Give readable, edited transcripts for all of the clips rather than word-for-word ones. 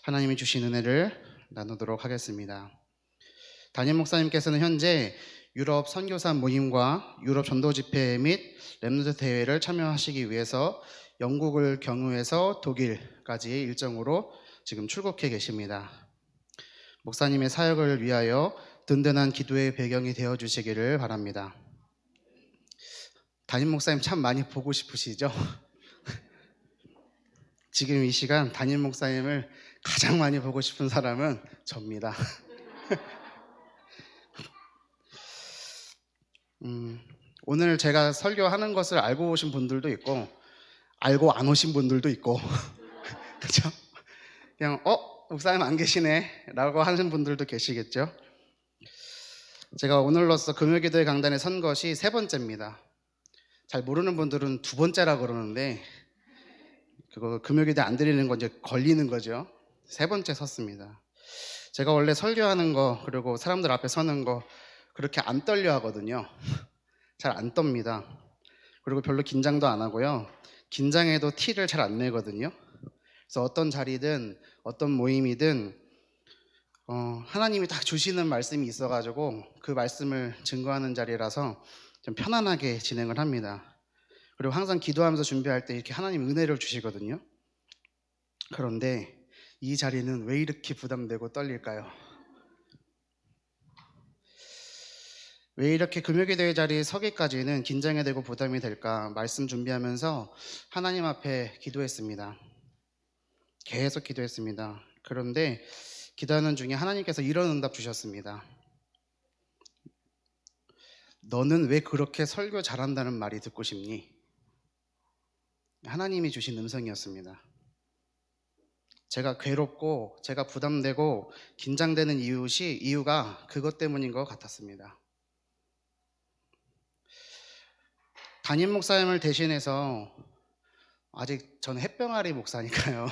하나님이 주신 은혜를 나누도록 하겠습니다. 담임 목사님께서는 현재 유럽 선교사 모임과 유럽 전도 집회 및 렘넌트 대회를 참여하시기 위해서 영국을 경유해서 독일까지 일정으로 지금 출국해 계십니다. 목사님의 사역을 위하여 든든한 기도의 배경이 되어 주시기를 바랍니다. 담임 목사님 참 많이 보고 싶으시죠? 지금 이 시간 담임 목사님을 가장 많이 보고 싶은 사람은 접니다. 오늘 제가 설교하는 것을 알고 오신 분들도 있고 알고 안 오신 분들도 있고 그렇죠? 그냥 목사님 안 계시네 라고 하는 분들도 계시겠죠? 제가 오늘로써 금요기도회 강단에 선 것이 3번째입니다. 잘 모르는 분들은 2번째라 그러는데 그거 금요기도회 안 드리는 건 이제 걸리는 거죠. 3번째 섰습니다. 제가 원래 설교하는 거 그리고 사람들 앞에 서는 거 그렇게 안 떨려 하거든요. 잘 안 떱니다. 그리고 별로 긴장도 안 하고요. 긴장해도 티를 잘 안 내거든요. 그래서 어떤 자리든 어떤 모임이든 하나님이 딱 주시는 말씀이 있어가지고 그 말씀을 증거하는 자리라서 좀 편안하게 진행을 합니다. 그리고 항상 기도하면서 준비할 때 이렇게 하나님 은혜를 주시거든요. 그런데 이 자리는 왜 이렇게 부담되고 떨릴까요? 왜 이렇게 금요기도회 자리에 서기까지는 긴장이 되고 부담이 될까? 말씀 준비하면서 하나님 앞에 기도했습니다. 계속 기도했습니다. 그런데 기도하는 중에 하나님께서 이런 응답 주셨습니다. 너는 왜 그렇게 설교 잘한다는 말이 듣고 싶니? 하나님이 주신 음성이었습니다. 제가 괴롭고 제가 부담되고 긴장되는 이유가 그것 때문인 것 같았습니다. 담임 목사님을 대신해서 아직 저는 햇병아리 목사니까요.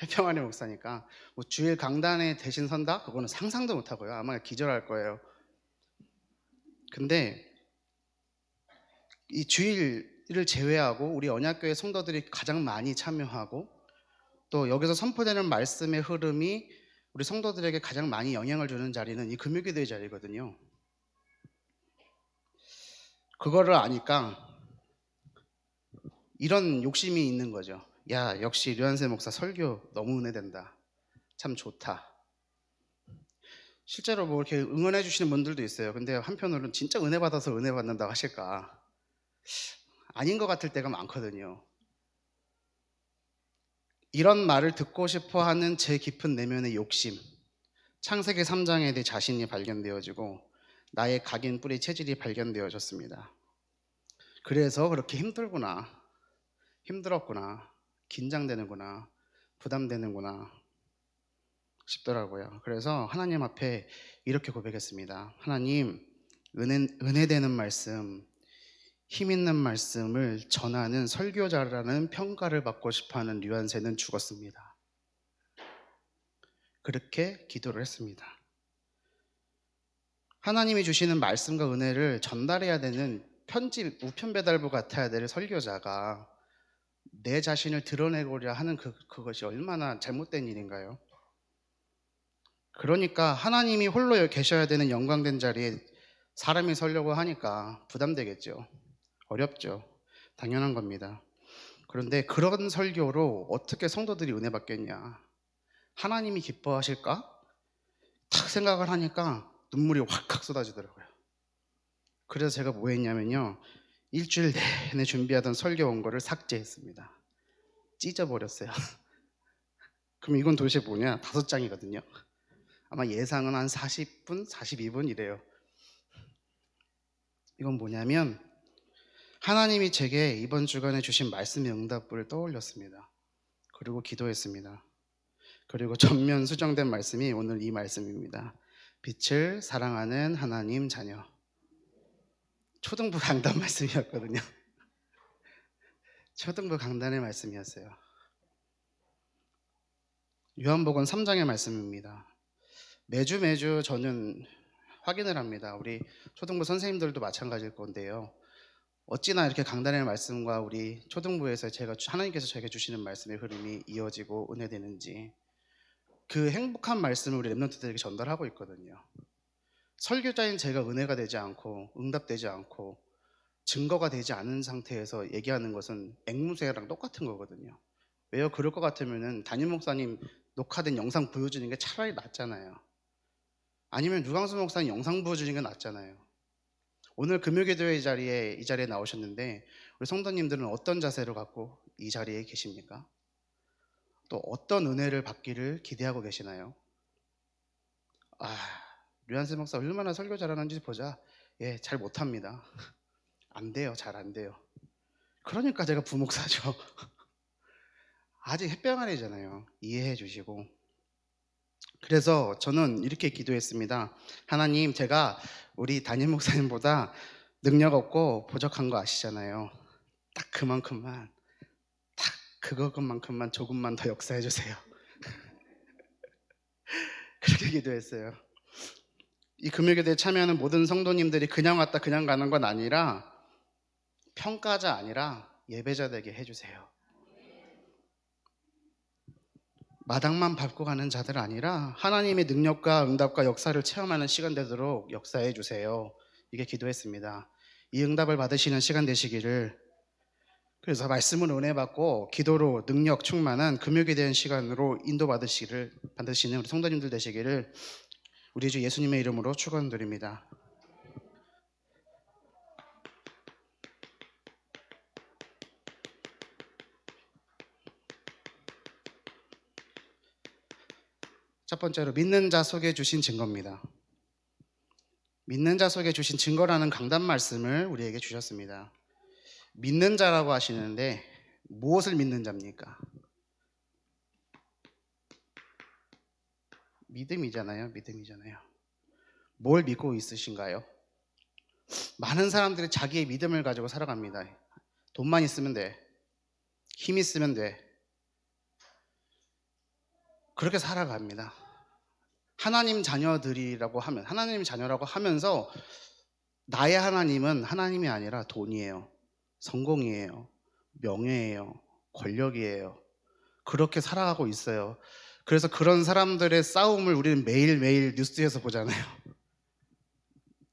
햇병아리 목사니까 뭐 주일 강단에 대신 선다? 그거는 상상도 못하고요. 아마 기절할 거예요. 근데 이 주일을 제외하고 우리 언약교회 성도들이 가장 많이 참여하고 또 여기서 선포되는 말씀의 흐름이 우리 성도들에게 가장 많이 영향을 주는 자리는 이 금요기도의 자리거든요. 그거를 아니까 이런 욕심이 있는 거죠. 야, 역시 류한세 목사 설교 너무 은혜된다. 참 좋다. 실제로 뭐 이렇게 응원해 주시는 분들도 있어요. 근데 한편으로는 진짜 은혜 받아서 은혜 받는다고 하실까? 아닌 것 같을 때가 많거든요. 이런 말을 듣고 싶어 하는 제 깊은 내면의 욕심, 창세기 3장에 내 자신이 발견되어지고 나의 각인 뿌리 체질이 발견되어졌습니다. 그래서 그렇게 힘들었구나, 긴장되는구나, 부담되는구나 싶더라고요. 그래서 하나님 앞에 이렇게 고백했습니다. 하나님, 은혜되는 말씀, 힘 있는 말씀을 전하는 설교자라는 평가를 받고 싶어하는 류한세는 죽었습니다. 그렇게 기도를 했습니다. 하나님이 주시는 말씀과 은혜를 전달해야 되는 편집, 우편 배달부 같아야 될 설교자가 내 자신을 드러내고자 하는 그것이 얼마나 잘못된 일인가요? 그러니까 하나님이 홀로 계셔야 되는 영광된 자리에 사람이 서려고 하니까 부담되겠죠. 어렵죠. 당연한 겁니다. 그런데 그런 설교로 어떻게 성도들이 은혜 받겠냐? 하나님이 기뻐하실까? 탁 생각을 하니까 눈물이 확확 쏟아지더라고요. 그래서 제가 뭐 했냐면요. 일주일 내내 준비하던 설교 원고를 삭제했습니다. 찢어버렸어요. 그럼 이건 도대체 뭐냐? 5장이거든요. 아마 예상은 한 40분, 42분 이래요. 이건 뭐냐면 하나님이 제게 이번 주간에 주신 말씀의 응답을 떠올렸습니다. 그리고 기도했습니다. 그리고 전면 수정된 말씀이 오늘 이 말씀입니다. 빛을 사랑하는 하나님 자녀. 초등부 강단 말씀이었거든요. 초등부 강단의 말씀이었어요. 요한복음 3장의 말씀입니다. 매주 저는 확인을 합니다. 우리 초등부 선생님들도 마찬가지일 건데요. 어찌나 이렇게 강단의 말씀과 우리 초등부에서 하나님께서 저에게 주시는 말씀의 흐름이 이어지고 은혜되는지 그 행복한 말씀을 우리 랩런트들에게 전달하고 있거든요. 설교자인 제가 은혜가 되지 않고 응답되지 않고 증거가 되지 않은 상태에서 얘기하는 것은 앵무새랑 똑같은 거거든요. 왜요? 그럴 것 같으면은 담임 목사님 녹화된 영상 보여주는 게 차라리 낫잖아요. 아니면 유광수 목사님 영상 보여주는 게 낫잖아요. 오늘 금요기도회 이 자리에 나오셨는데 우리 성도님들은 어떤 자세를 갖고 이 자리에 계십니까? 또 어떤 은혜를 받기를 기대하고 계시나요? 류한세 목사 얼마나 설교 잘하는지 보자. 예, 잘 못합니다. 안 돼요. 잘 안 돼요. 그러니까 제가 부목사죠. 아직 햇병아리잖아요. 이해해 주시고. 그래서 저는 이렇게 기도했습니다. 하나님, 제가 우리 담임 목사님보다 능력 없고 부족한 거 아시잖아요. 딱 그만큼만, 딱 그것만큼만 조금만 더 역사해 주세요. 그렇게 기도했어요. 이 금요기도에 참여하는 모든 성도님들이 그냥 왔다 그냥 가는 건 아니라 평가자 아니라 예배자 되게 해주세요. 마당만 밟고 가는 자들 아니라 하나님의 능력과 응답과 역사를 체험하는 시간 되도록 역사해 주세요. 이게 기도했습니다. 이 응답을 받으시는 시간 되시기를, 그래서 말씀을 은혜 받고 기도로 능력 충만한 금요기도의 시간으로 인도받으시기를 받으시는 우리 성도님들 되시기를 우리 주 예수님의 이름으로 축원드립니다. 첫 번째로 믿는 자 속에 주신 증거입니다. 믿는 자 속에 주신 증거라는 강단 말씀을 우리에게 주셨습니다. 믿는 자라고 하시는데 무엇을 믿는 자입니까? 믿음이잖아요. 뭘 믿고 있으신가요? 많은 사람들이 자기의 믿음을 가지고 살아갑니다. 돈만 있으면 돼. 힘 있으면 돼. 그렇게 살아갑니다. 하나님 자녀들이라고 하면, 하나님 자녀라고 하면서 나의 하나님은 하나님이 아니라 돈이에요. 성공이에요. 명예예요. 권력이에요. 그렇게 살아가고 있어요. 그래서 그런 사람들의 싸움을 우리는 매일매일 뉴스에서 보잖아요.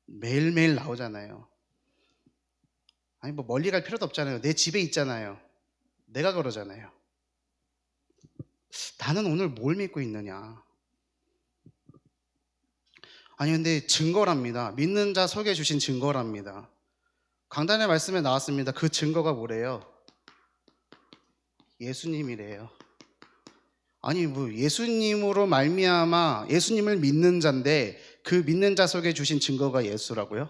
매일매일 나오잖아요. 아니 뭐 멀리 갈 필요도 없잖아요. 내 집에 있잖아요. 내가 그러잖아요. 나는 오늘 뭘 믿고 있느냐? 아니 근데 증거랍니다. 믿는 자 속에 주신 증거랍니다. 강단의 말씀에 나왔습니다. 그 증거가 뭐래요? 예수님이래요. 아니 뭐 예수님으로 말미암아 예수님을 믿는 자인데 그 믿는 자 속에 주신 증거가 예수라고요?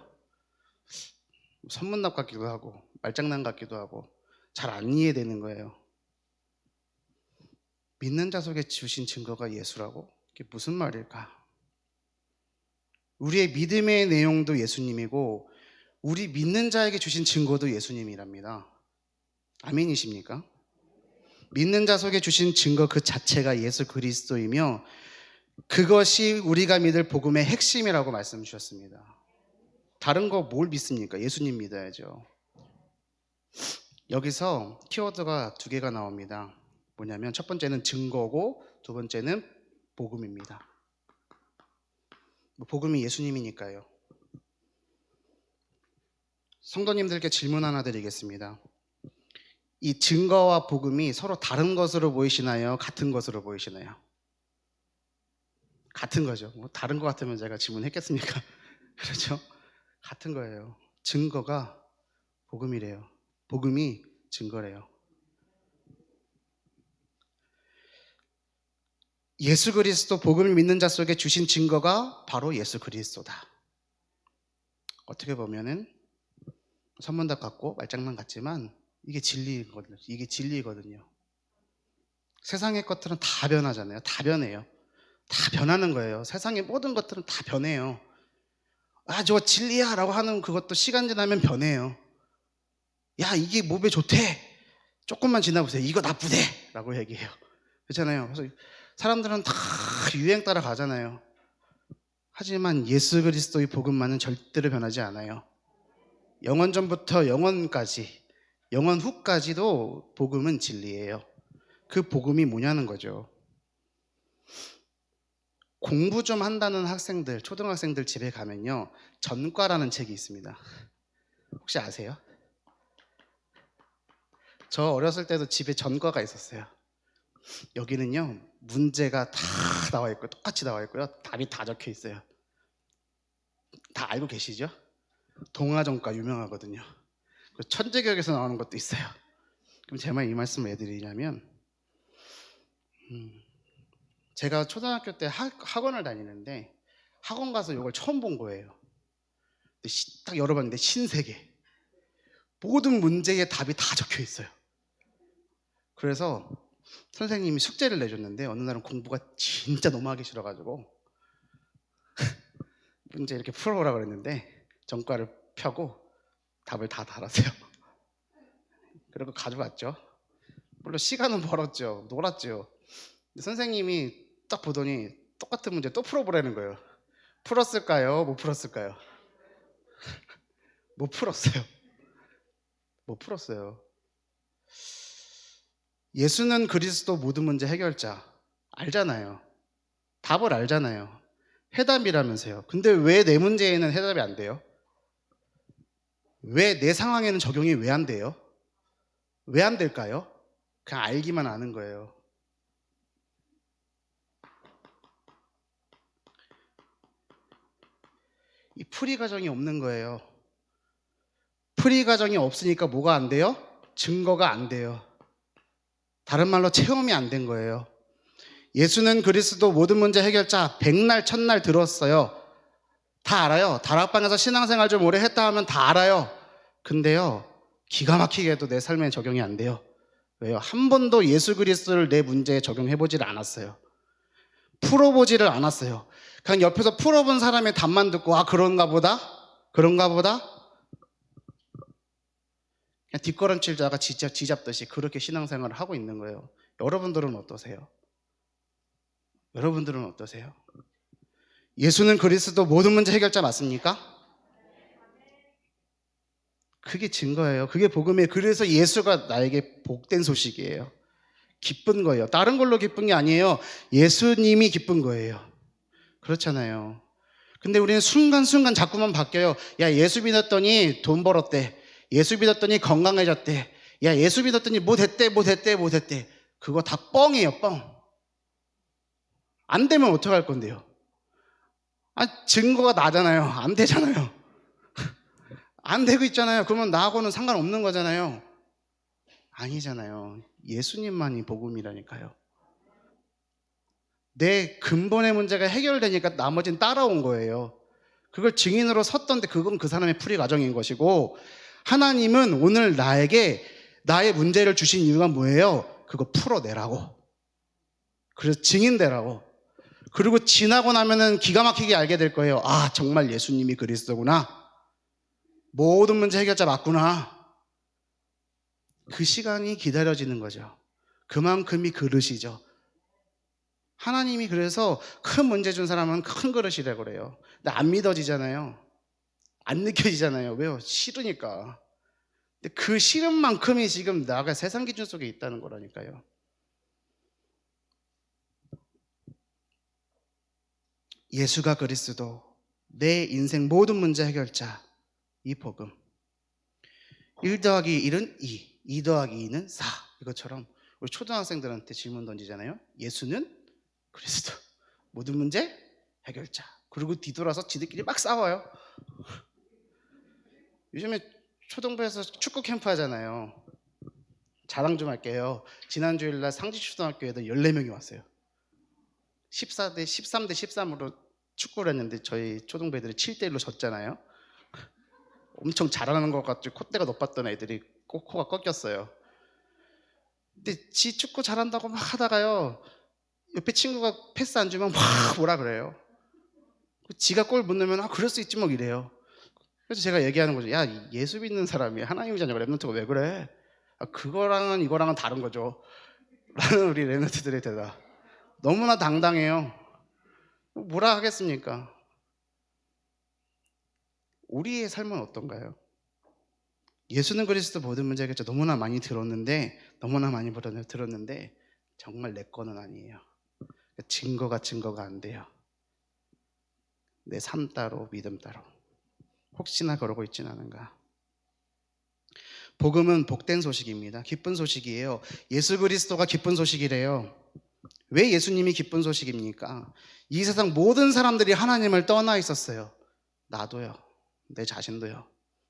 선문답 같기도 하고 말장난 같기도 하고 잘 안 이해되는 거예요. 믿는 자 속에 주신 증거가 예수라고? 이게 무슨 말일까? 우리의 믿음의 내용도 예수님이고 우리 믿는 자에게 주신 증거도 예수님이랍니다. 아멘이십니까? 믿는 자 속에 주신 증거 그 자체가 예수 그리스도이며 그것이 우리가 믿을 복음의 핵심이라고 말씀 주셨습니다. 다른 거 뭘 믿습니까? 예수님 믿어야죠. 여기서 키워드가 두 개가 나옵니다. 뭐냐면 첫 번째는 증거고 두 번째는 복음입니다. 복음이 예수님이니까요. 성도님들께 질문 하나 드리겠습니다. 이 증거와 복음이 서로 다른 것으로 보이시나요? 같은 것으로 보이시나요? 같은 거죠. 뭐 다른 것 같으면 제가 질문했겠습니까? 그렇죠? 같은 거예요. 증거가 복음이래요. 복음이 증거래요. 예수 그리스도 복음을 믿는 자 속에 주신 증거가 바로 예수 그리스도다. 어떻게 보면은 선문답 같고 말장난 같지만 이게 진리거든요. 세상의 것들은 다 변하잖아요. 다 변해요. 다 변하는 거예요. 세상의 모든 것들은 다 변해요. 저 진리야 라고 하는 그것도 시간 지나면 변해요. 야 이게 몸에 좋대. 조금만 지나보세요. 이거 나쁘대 라고 얘기해요. 그렇잖아요. 그래서 사람들은 다 유행 따라 가잖아요. 하지만 예수 그리스도의 복음만은 절대로 변하지 않아요. 영원 전부터 영원까지, 영원 후까지도 복음은 진리예요. 그 복음이 뭐냐는 거죠. 공부 좀 한다는 학생들, 초등학생들 집에 가면요, 전과라는 책이 있습니다. 혹시 아세요? 저 어렸을 때도 집에 전과가 있었어요. 여기는요, 문제가 다 나와 있고 똑같이 나와 있고요, 답이 다 적혀 있어요. 다 알고 계시죠? 동아전과 유명하거든요. 천재교육에서 나오는 것도 있어요. 그럼 제가 이 말씀을 왜 드리냐면, 제가 초등학교 때 학원을 다니는데 학원 가서 이걸 처음 본 거예요. 근데 딱 열어봤는데 신세계, 모든 문제의 답이 다 적혀 있어요. 그래서 선생님이 숙제를 내줬는데 어느 날은 공부가 진짜 너무 하기 싫어가지고 문제 이렇게 풀어보라 그랬는데 전과를 펴고 답을 다 달았어요. 그리고 가져갔죠. 물론 시간은 벌었죠. 놀았죠. 근데 선생님이 딱 보더니 똑같은 문제 또 풀어보라는 거예요. 풀었을까요? 못 풀었을까요? 못 풀었어요. 못 풀었어요. 예수는 그리스도 모든 문제 해결자 알잖아요. 답을 알잖아요. 해답이라면서요. 근데 왜 내 문제에는 해답이 안 돼요? 왜 내 상황에는 적용이 왜 안 돼요? 왜 안 될까요? 그냥 알기만 아는 거예요. 이 풀이 과정이 없는 거예요. 풀이 과정이 없으니까 뭐가 안 돼요? 증거가 안 돼요. 다른 말로 체험이 안 된 거예요. 예수는 그리스도 모든 문제 해결자, 백날 첫날 들었어요. 다 알아요. 다락방에서 신앙생활 좀 오래 했다 하면 다 알아요. 근데요, 기가 막히게도 내 삶에 적용이 안 돼요. 왜요? 한 번도 예수 그리스도를 내 문제에 적용해보지를 않았어요. 풀어보지를 않았어요. 그냥 옆에서 풀어본 사람의 답만 듣고 아 그런가 보다? 그런가 보다? 그냥 뒷걸음질자가 쥐잡듯이 그렇게 신앙생활을 하고 있는 거예요. 여러분들은 어떠세요? 여러분들은 어떠세요? 예수는 그리스도 모든 문제 해결자 맞습니까? 그게 증거예요. 그게 복음이에요. 그래서 예수가 나에게 복된 소식이에요. 기쁜 거예요. 다른 걸로 기쁜 게 아니에요. 예수님이 기쁜 거예요. 그렇잖아요. 근데 우리는 순간순간 자꾸만 바뀌어요. 야, 예수 믿었더니 돈 벌었대. 예수 믿었더니 건강해졌대. 야, 예수 믿었더니 뭐 됐대, 뭐 됐대, 뭐 됐대. 그거 다 뻥이에요, 뻥. 안 되면 어떡할 건데요? 아, 증거가 나잖아요. 안 되잖아요. 안 되고 있잖아요. 그러면 나하고는 상관없는 거잖아요. 아니잖아요. 예수님만이 복음이라니까요. 내 근본의 문제가 해결되니까 나머지는 따라온 거예요. 그걸 증인으로 섰던데 그건 그 사람의 풀이 과정인 것이고, 하나님은 오늘 나에게 나의 문제를 주신 이유가 뭐예요? 그거 풀어내라고. 그래서 증인되라고. 그리고 지나고 나면은 기가 막히게 알게 될 거예요. 아, 정말 예수님이 그리스도구나. 모든 문제 해결자 맞구나. 그 시간이 기다려지는 거죠. 그만큼이 그릇이죠. 하나님이 그래서 큰 문제 준 사람은 큰 그릇이라고 그래요. 근데 안 믿어지잖아요. 안 느껴지잖아요. 왜요? 싫으니까. 근데 그 싫은 만큼이 지금 나가 세상 기준 속에 있다는 거라니까요. 예수가 그리스도, 내 인생 모든 문제 해결자, 이 복음. 1 더하기 1은 2, 2 더하기 2는 4. 이것처럼 우리 초등학생들한테 질문 던지잖아요. 예수는 그리스도, 모든 문제 해결자. 그리고 뒤돌아서 지들끼리 막 싸워요. 요즘에 초등부에서 축구 캠프 하잖아요. 자랑 좀 할게요. 지난 주일날 상지초등학교 애들 14명이 왔어요. 14대 13대 13으로 축구를 했는데 저희 초등부 애들이 7대1로 졌잖아요. 엄청 잘하는 것 같죠. 콧대가 높았던 애들이 코가 꺾였어요. 근데 지 축구 잘한다고 막 하다가요, 옆에 친구가 패스 안 주면 막 뭐라 그래요. 지가 골 못 넣으면 아 그럴 수 있지 뭐 이래요. 그래서 제가 얘기하는 거죠. 야, 예수 믿는 사람이 하나님의 자녀가 랩런트가 왜 그래? 아, 그거랑은 이거랑은 다른 거죠. 라는 우리 랩런트들의 대답. 너무나 당당해요. 뭐라 하겠습니까? 우리의 삶은 어떤가요? 예수는 그리스도 모든 문제 해결자 너무나 많이 들었는데 정말 내 거는 아니에요. 증거가 안 돼요. 내 삶 따로 믿음 따로 혹시나 그러고 있지는 않은가. 복음은 복된 소식입니다. 기쁜 소식이에요. 예수 그리스도가 기쁜 소식이래요. 왜 예수님이 기쁜 소식입니까? 이 세상 모든 사람들이 하나님을 떠나 있었어요. 나도요. 내 자신도요.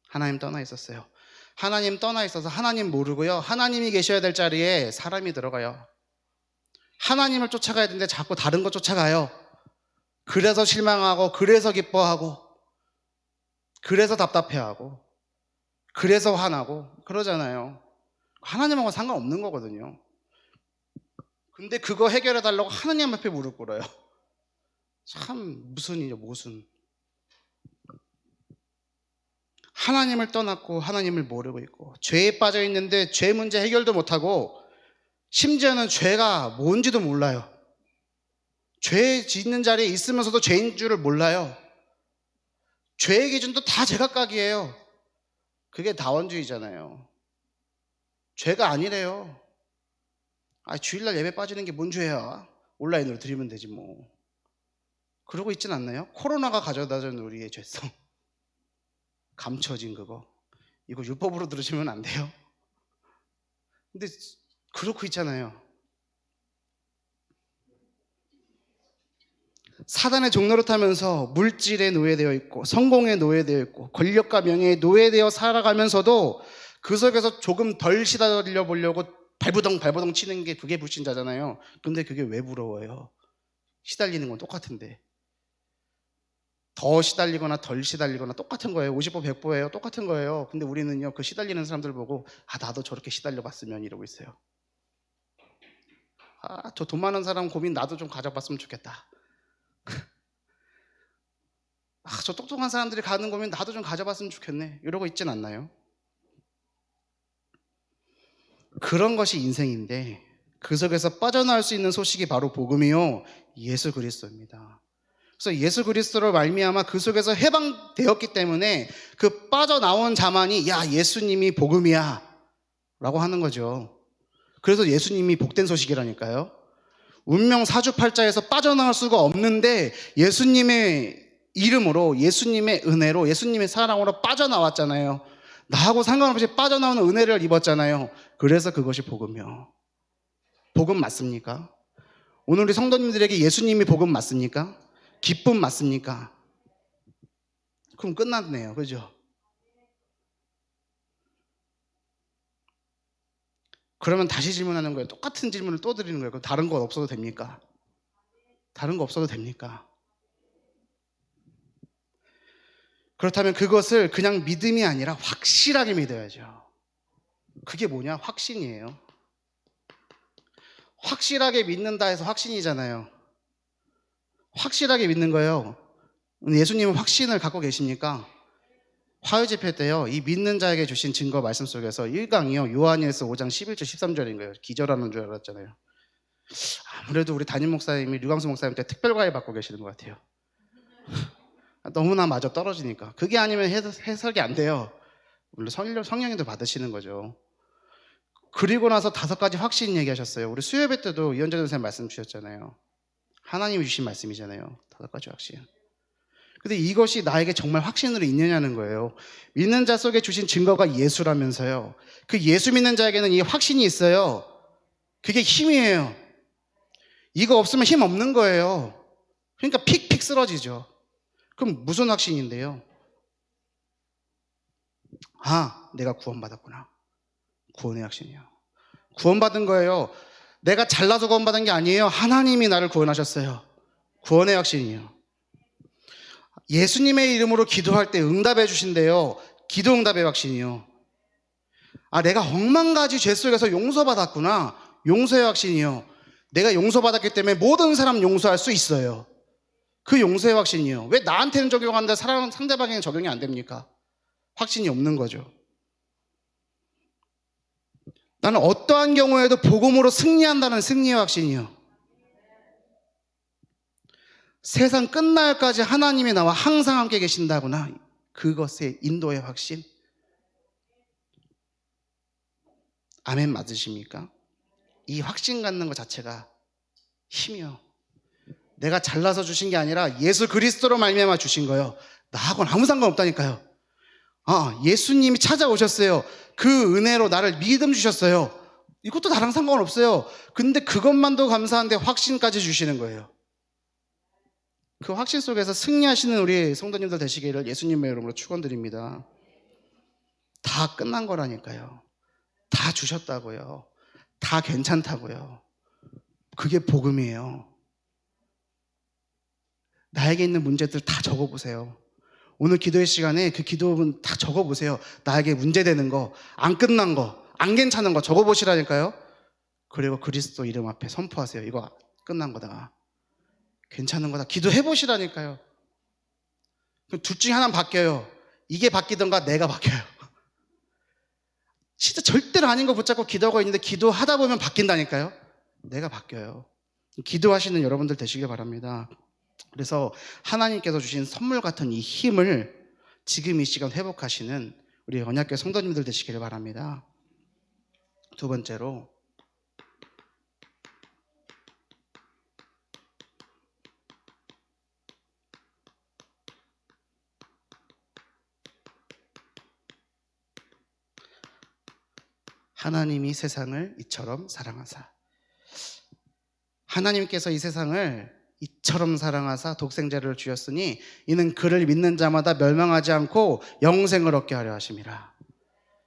하나님 떠나 있었어요. 하나님 떠나 있어서 하나님 모르고요. 하나님이 계셔야 될 자리에 사람이 들어가요. 하나님을 쫓아가야 되는데 자꾸 다른 거 쫓아가요. 그래서 실망하고, 그래서 기뻐하고, 그래서 답답해하고, 그래서 화나고 그러잖아요. 하나님하고 상관없는 거거든요. 근데 그거 해결해 달라고 하나님 앞에 무릎 꿇어요. 참 무슨. 하나님을 떠났고 하나님을 모르고 있고 죄에 빠져 있는데 죄 문제 해결도 못하고 심지어는 죄가 뭔지도 몰라요. 죄 짓는 자리에 있으면서도 죄인 줄을 몰라요. 죄의 기준도 다 제각각이에요. 그게 다원주의잖아요. 죄가 아니래요. 주일날 예배 빠지는 게 뭔 죄야. 온라인으로 드리면 되지 뭐. 그러고 있진 않나요? 코로나가 가져다준 우리의 죄성, 감춰진 그거, 이거 율법으로 들으시면 안 돼요. 근데 그렇고 있잖아요. 사단의 종로를 타면서 물질에 노예되어 있고 성공에 노예되어 있고 권력과 명예에 노예되어 살아가면서도 그 속에서 조금 덜 시달려 보려고 발부덩 치는 게 그게 불신자잖아요. 근데 그게 왜 부러워요? 시달리는 건 똑같은데. 더 시달리거나 덜 시달리거나 똑같은 거예요. 50보 100보예요. 똑같은 거예요. 근데 우리는요, 그 시달리는 사람들 보고 나도 저렇게 시달려 봤으면 이러고 있어요. 저 돈 많은 사람 고민 나도 좀 가져봤으면 좋겠다. 저 똑똑한 사람들이 가는 고민 나도 좀 가져봤으면 좋겠네. 이러고 있진 않나요? 그런 것이 인생인데 그 속에서 빠져나올 수 있는 소식이 바로 복음이요, 예수 그리스도입니다. 그래서 예수 그리스도로 말미암아 그 속에서 해방되었기 때문에 그 빠져나온 자만이 야, 예수님이 복음이야 라고 하는 거죠. 그래서 예수님이 복된 소식이라니까요. 운명 사주팔자에서 빠져나올 수가 없는데 예수님의 이름으로, 예수님의 은혜로, 예수님의 사랑으로 빠져나왔잖아요. 나하고 상관없이 빠져나오는 은혜를 입었잖아요. 그래서 그것이 복음이요. 복음 맞습니까? 오늘 우리 성도님들에게 예수님이 복음 맞습니까? 기쁨 맞습니까? 그럼 끝났네요. 그죠? 그러면 다시 질문하는 거예요. 똑같은 질문을 또 드리는 거예요. 그럼 다른 거 없어도 됩니까? 다른 거 없어도 됩니까? 그렇다면 그것을 그냥 믿음이 아니라 확실하게 믿어야죠. 그게 뭐냐? 확신이에요. 확실하게 믿는다 해서 확신이잖아요. 확실하게 믿는 거예요. 예수님은 확신을 갖고 계십니까? 화요 집회 때요, 이 믿는 자에게 주신 증거 말씀 속에서 1강이요, 요한일서 5장 11절 13절인 거예요. 기절하는 줄 알았잖아요. 아무래도 우리 담임 목사님이 류광수 목사님 때 특별과외 받고 계시는 것 같아요. 너무나 마저 떨어지니까. 그게 아니면 해석이 안 돼요. 물론 성령님도 받으시는 거죠. 그리고 나서 5가지 확신 얘기하셨어요. 우리 수요예배 때도 이현재 선생님 말씀 주셨잖아요. 하나님이 주신 말씀이잖아요. 5가지 확신. 근데 이것이 나에게 정말 확신으로 있느냐는 거예요. 믿는 자 속에 주신 증거가 예수라면서요. 그 예수 믿는 자에게는 이 확신이 있어요. 그게 힘이에요. 이거 없으면 힘 없는 거예요. 그러니까 픽픽 쓰러지죠. 그럼 무슨 확신인데요? 내가 구원받았구나. 구원의 확신이요. 구원받은 거예요. 내가 잘나서 구원받은 게 아니에요. 하나님이 나를 구원하셨어요. 구원의 확신이요. 예수님의 이름으로 기도할 때 응답해 주신대요. 기도 응답의 확신이요. 내가 억만 가지 죄 속에서 용서받았구나. 용서의 확신이요. 내가 용서받았기 때문에 모든 사람 용서할 수 있어요. 그 용서의 확신이요. 왜 나한테는 적용하는데 상대방에는 적용이 안 됩니까? 확신이 없는 거죠. 나는 어떠한 경우에도 복음으로 승리한다는 승리의 확신이요. 세상 끝날까지 하나님이 나와 항상 함께 계신다구나. 그것의 인도의 확신. 아멘 맞으십니까? 이 확신 갖는 것 자체가 힘이요. 내가 잘나서 주신 게 아니라 예수 그리스도로 말미암아 주신 거예요. 나하고는 아무 상관없다니까요. 예수님이 찾아오셨어요. 그 은혜로 나를 믿음 주셨어요. 이것도 나랑 상관없어요. 근데 그것만도 감사한데 확신까지 주시는 거예요. 그 확신 속에서 승리하시는 우리 성도님들 되시기를 예수님의 이름으로 축원드립니다. 다 끝난 거라니까요. 다 주셨다고요. 다 괜찮다고요. 그게 복음이에요. 나에게 있는 문제들 다 적어보세요. 오늘 기도의 시간에 그 기도문 다 적어보세요. 나에게 문제되는 거, 안 끝난 거, 안 괜찮은 거 적어보시라니까요. 그리고 그리스도 이름 앞에 선포하세요. 이거 끝난 거다. 괜찮은 거다. 기도해보시라니까요. 그럼 둘 중에 하나는 바뀌어요. 이게 바뀌던가 내가 바뀌어요. 진짜 절대로 아닌 거 붙잡고 기도하고 있는데 기도하다 보면 바뀐다니까요. 내가 바뀌어요. 기도하시는 여러분들 되시길 바랍니다. 그래서 하나님께서 주신 선물 같은 이 힘을 지금 이 시간 회복하시는 우리 언약교회 성도님들 되시기를 바랍니다. 두 번째로 하나님이 세상을 이처럼 사랑하사. 하나님께서 이 세상을 이처럼 사랑하사 독생자를 주셨으니 이는 그를 믿는 자마다 멸망하지 않고 영생을 얻게 하려 하심이라.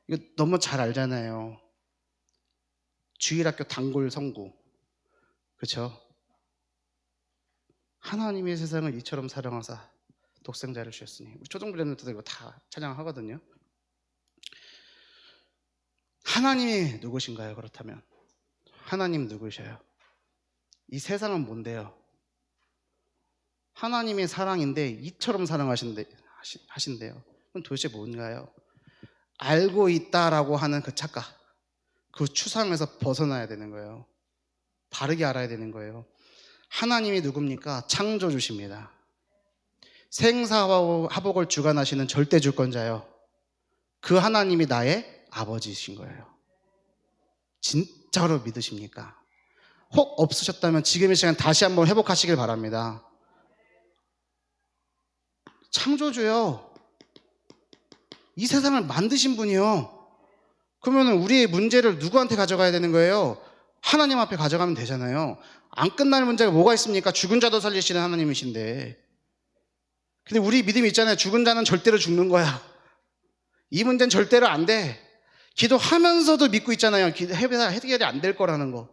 이거 너무 잘 알잖아요. 주일학교 단골 성구. 그렇죠? 하나님이 세상을 이처럼 사랑하사 독생자를 주셨으니. 우리 초등부장님들도 이거 다 찬양하거든요. 하나님이 누구신가요? 그렇다면 하나님 누구셔요? 이 세상은 뭔데요? 하나님의 사랑인데 이처럼 사랑하신대요. 그럼 도대체 뭔가요? 알고 있다라고 하는 그 착각, 그 추상에서 벗어나야 되는 거예요. 바르게 알아야 되는 거예요. 하나님이 누굽니까? 창조주십니다. 생사화복을 주관하시는 절대주권자요. 그 하나님이 나의 아버지이신 거예요. 진짜로 믿으십니까? 혹 없으셨다면 지금 이 시간 다시 한번 회복하시길 바랍니다. 창조주요. 이 세상을 만드신 분이요. 그러면 우리의 문제를 누구한테 가져가야 되는 거예요? 하나님 앞에 가져가면 되잖아요. 안 끝날 문제가 뭐가 있습니까? 죽은 자도 살리시는 하나님이신데. 근데 우리 믿음이 있잖아요. 죽은 자는 절대로 죽는 거야. 이 문제는 절대로 안 돼. 기도하면서도 믿고 있잖아요. 해결이 안 될 거라는 거.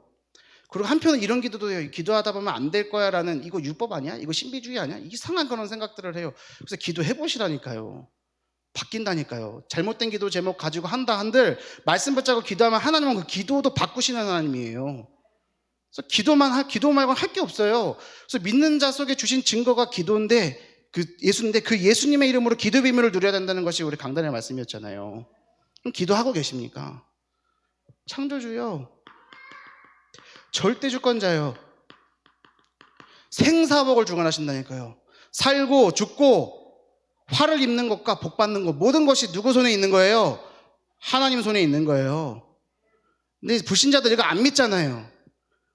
그리고 한편은 이런 기도도 해요. 기도하다 보면 안 될 거야 라는, 이거 율법 아니야? 이거 신비주의 아니야? 이상한 그런 생각들을 해요. 그래서 기도해 보시라니까요. 바뀐다니까요. 잘못된 기도 제목 가지고 한다 한들 말씀 붙잡고 기도하면 하나님은 그 기도도 바꾸시는 하나님이에요. 그래서 기도 말고는 할 게 없어요. 그래서 믿는 자 속에 주신 증거가 기도인데, 그 예수인데, 그 예수님의 이름으로 기도 비밀을 누려야 된다는 것이 우리 강단의 말씀이었잖아요. 그럼 기도하고 계십니까? 창조주요. 절대주권자요. 생사복을 주관하신다니까요. 살고 죽고 화를 입는 것과 복 받는 것, 모든 것이 누구 손에 있는 거예요? 하나님 손에 있는 거예요. 근데 불신자들 이거 안 믿잖아요.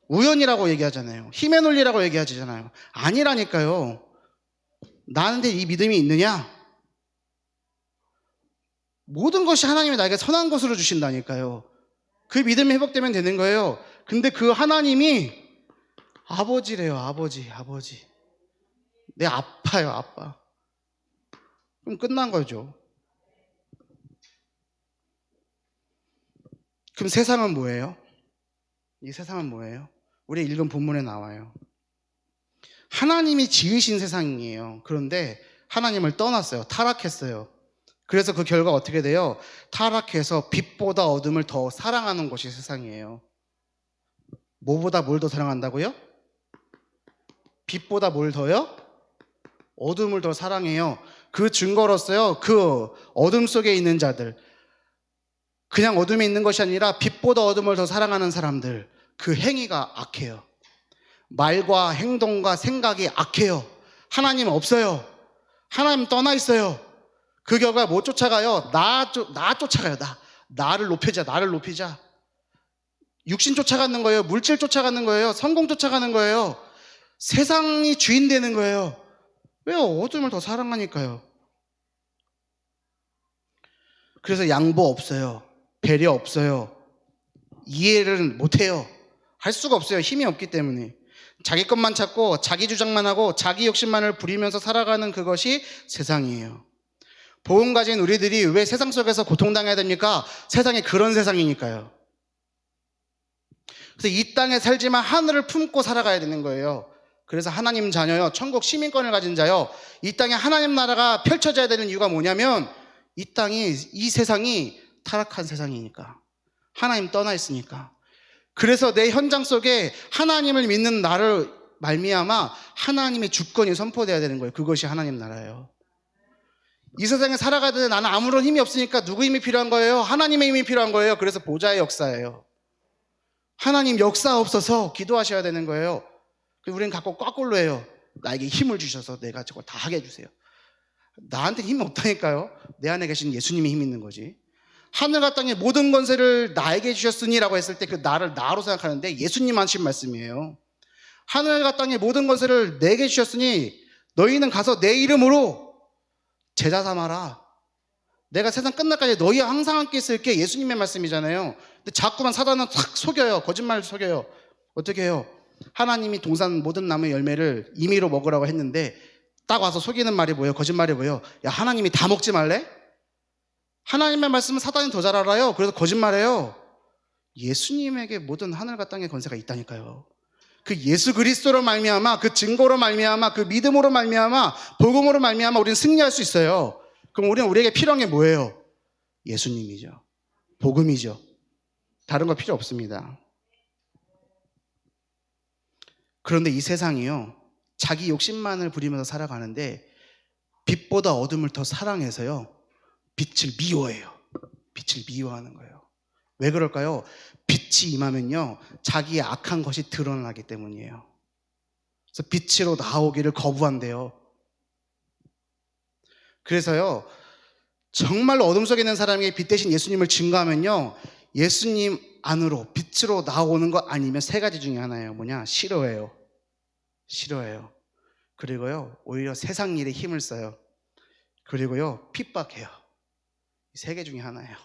우연이라고 얘기하잖아요. 힘의 논리라고 얘기하잖아요. 아니라니까요. 나한테 이 믿음이 있느냐? 모든 것이 하나님이 나에게 선한 것으로 주신다니까요. 그 믿음이 회복되면 되는 거예요. 근데 그 하나님이 아버지래요. 아버지. 내 아빠요. 아빠. 그럼 끝난 거죠. 그럼 세상은 뭐예요? 이 세상은 뭐예요? 우리 읽은 본문에 나와요. 하나님이 지으신 세상이에요. 그런데 하나님을 떠났어요. 타락했어요. 그래서 그 결과 어떻게 돼요? 타락해서 빛보다 어둠을 더 사랑하는 것이 세상이에요. 뭐보다 뭘 더 사랑한다고요? 빛보다 뭘 더요? 어둠을 더 사랑해요. 그 증거로서요, 그 어둠 속에 있는 자들, 그냥 어둠에 있는 것이 아니라 빛보다 어둠을 더 사랑하는 사람들, 그 행위가 악해요. 말과 행동과 생각이 악해요. 하나님 없어요. 하나님 떠나 있어요. 그 결과 못 쫓아가요. 나 쫓아가요. 나를 높이자. 육신 쫓아가는 거예요. 물질 쫓아가는 거예요. 성공 쫓아가는 거예요. 세상이 주인 되는 거예요. 왜요? 어둠을 더 사랑하니까요. 그래서 양보 없어요. 배려 없어요. 이해를 못해요. 할 수가 없어요. 힘이 없기 때문에. 자기 것만 찾고 자기 주장만 하고 자기 욕심만을 부리면서 살아가는 그것이 세상이에요. 복음 가진 우리들이 왜 세상 속에서 고통당해야 됩니까? 세상이 그런 세상이니까요. 그래서 이 땅에 살지만 하늘을 품고 살아가야 되는 거예요. 그래서 하나님 자녀요, 천국 시민권을 가진 자요, 이 땅에 하나님 나라가 펼쳐져야 되는 이유가 뭐냐면 이 세상이 타락한 세상이니까, 하나님 떠나 있으니까. 그래서 내 현장 속에 하나님을 믿는 나를 말미암아 하나님의 주권이 선포돼야 되는 거예요. 그것이 하나님 나라예요. 이 세상에 살아가는데 나는 아무런 힘이 없으니까 누구 힘이 필요한 거예요? 하나님의 힘이 필요한 거예요. 그래서 보좌의 역사예요. 하나님 역사 없어서 기도하셔야 되는 거예요. 우리는 갖고 거꾸로 해요. 나에게 힘을 주셔서 내가 저걸 다 하게 해주세요. 나한테 힘이 없다니까요. 내 안에 계신 예수님이 힘이 있는 거지. 하늘과 땅의 모든 권세를 나에게 주셨으니라고 했을 때 그 나를 나로 생각하는데 예수님 하신 말씀이에요. 하늘과 땅의 모든 권세를 내게 주셨으니 너희는 가서 내 이름으로 제자 삼아라. 내가 세상 끝날까지 너희와 항상 함께 있을게. 예수님의 말씀이잖아요. 근데 자꾸만 사단은 탁 속여요. 거짓말을 속여요. 어떻게 해요? 하나님이 동산 모든 나무의 열매를 임의로 먹으라고 했는데 딱 와서 속이는 말이 뭐예요? 거짓말이 뭐예요? 야, 하나님이 다 먹지 말래? 하나님의 말씀은 사단이 더 잘 알아요. 그래서 거짓말해요. 예수님에게 모든 하늘과 땅의 권세가 있다니까요. 그 예수 그리스도로 말미암아, 그 증거로 말미암아, 그 믿음으로 말미암아, 복음으로 말미암아 우리는 승리할 수 있어요. 그럼 우리에게 필요한 게 뭐예요? 예수님이죠. 복음이죠. 다른 거 필요 없습니다. 그런데 이 세상이요, 자기 욕심만을 부리면서 살아가는데 빛보다 어둠을 더 사랑해서요, 빛을 미워해요. 빛을 미워하는 거예요. 왜 그럴까요? 빛이 임하면요, 자기의 악한 것이 드러나기 때문이에요. 그래서 빛으로 나오기를 거부한대요. 그래서요, 정말로 어둠 속에 있는 사람에게 빛 대신 예수님을 증거하면요, 예수님 안으로 빛으로 나오는 것 아니면 세 가지 중에 하나예요. 뭐냐? 싫어해요. 싫어해요. 그리고요, 오히려 세상 일에 힘을 써요. 그리고요, 핍박해요. 이 세 개 중에 하나예요.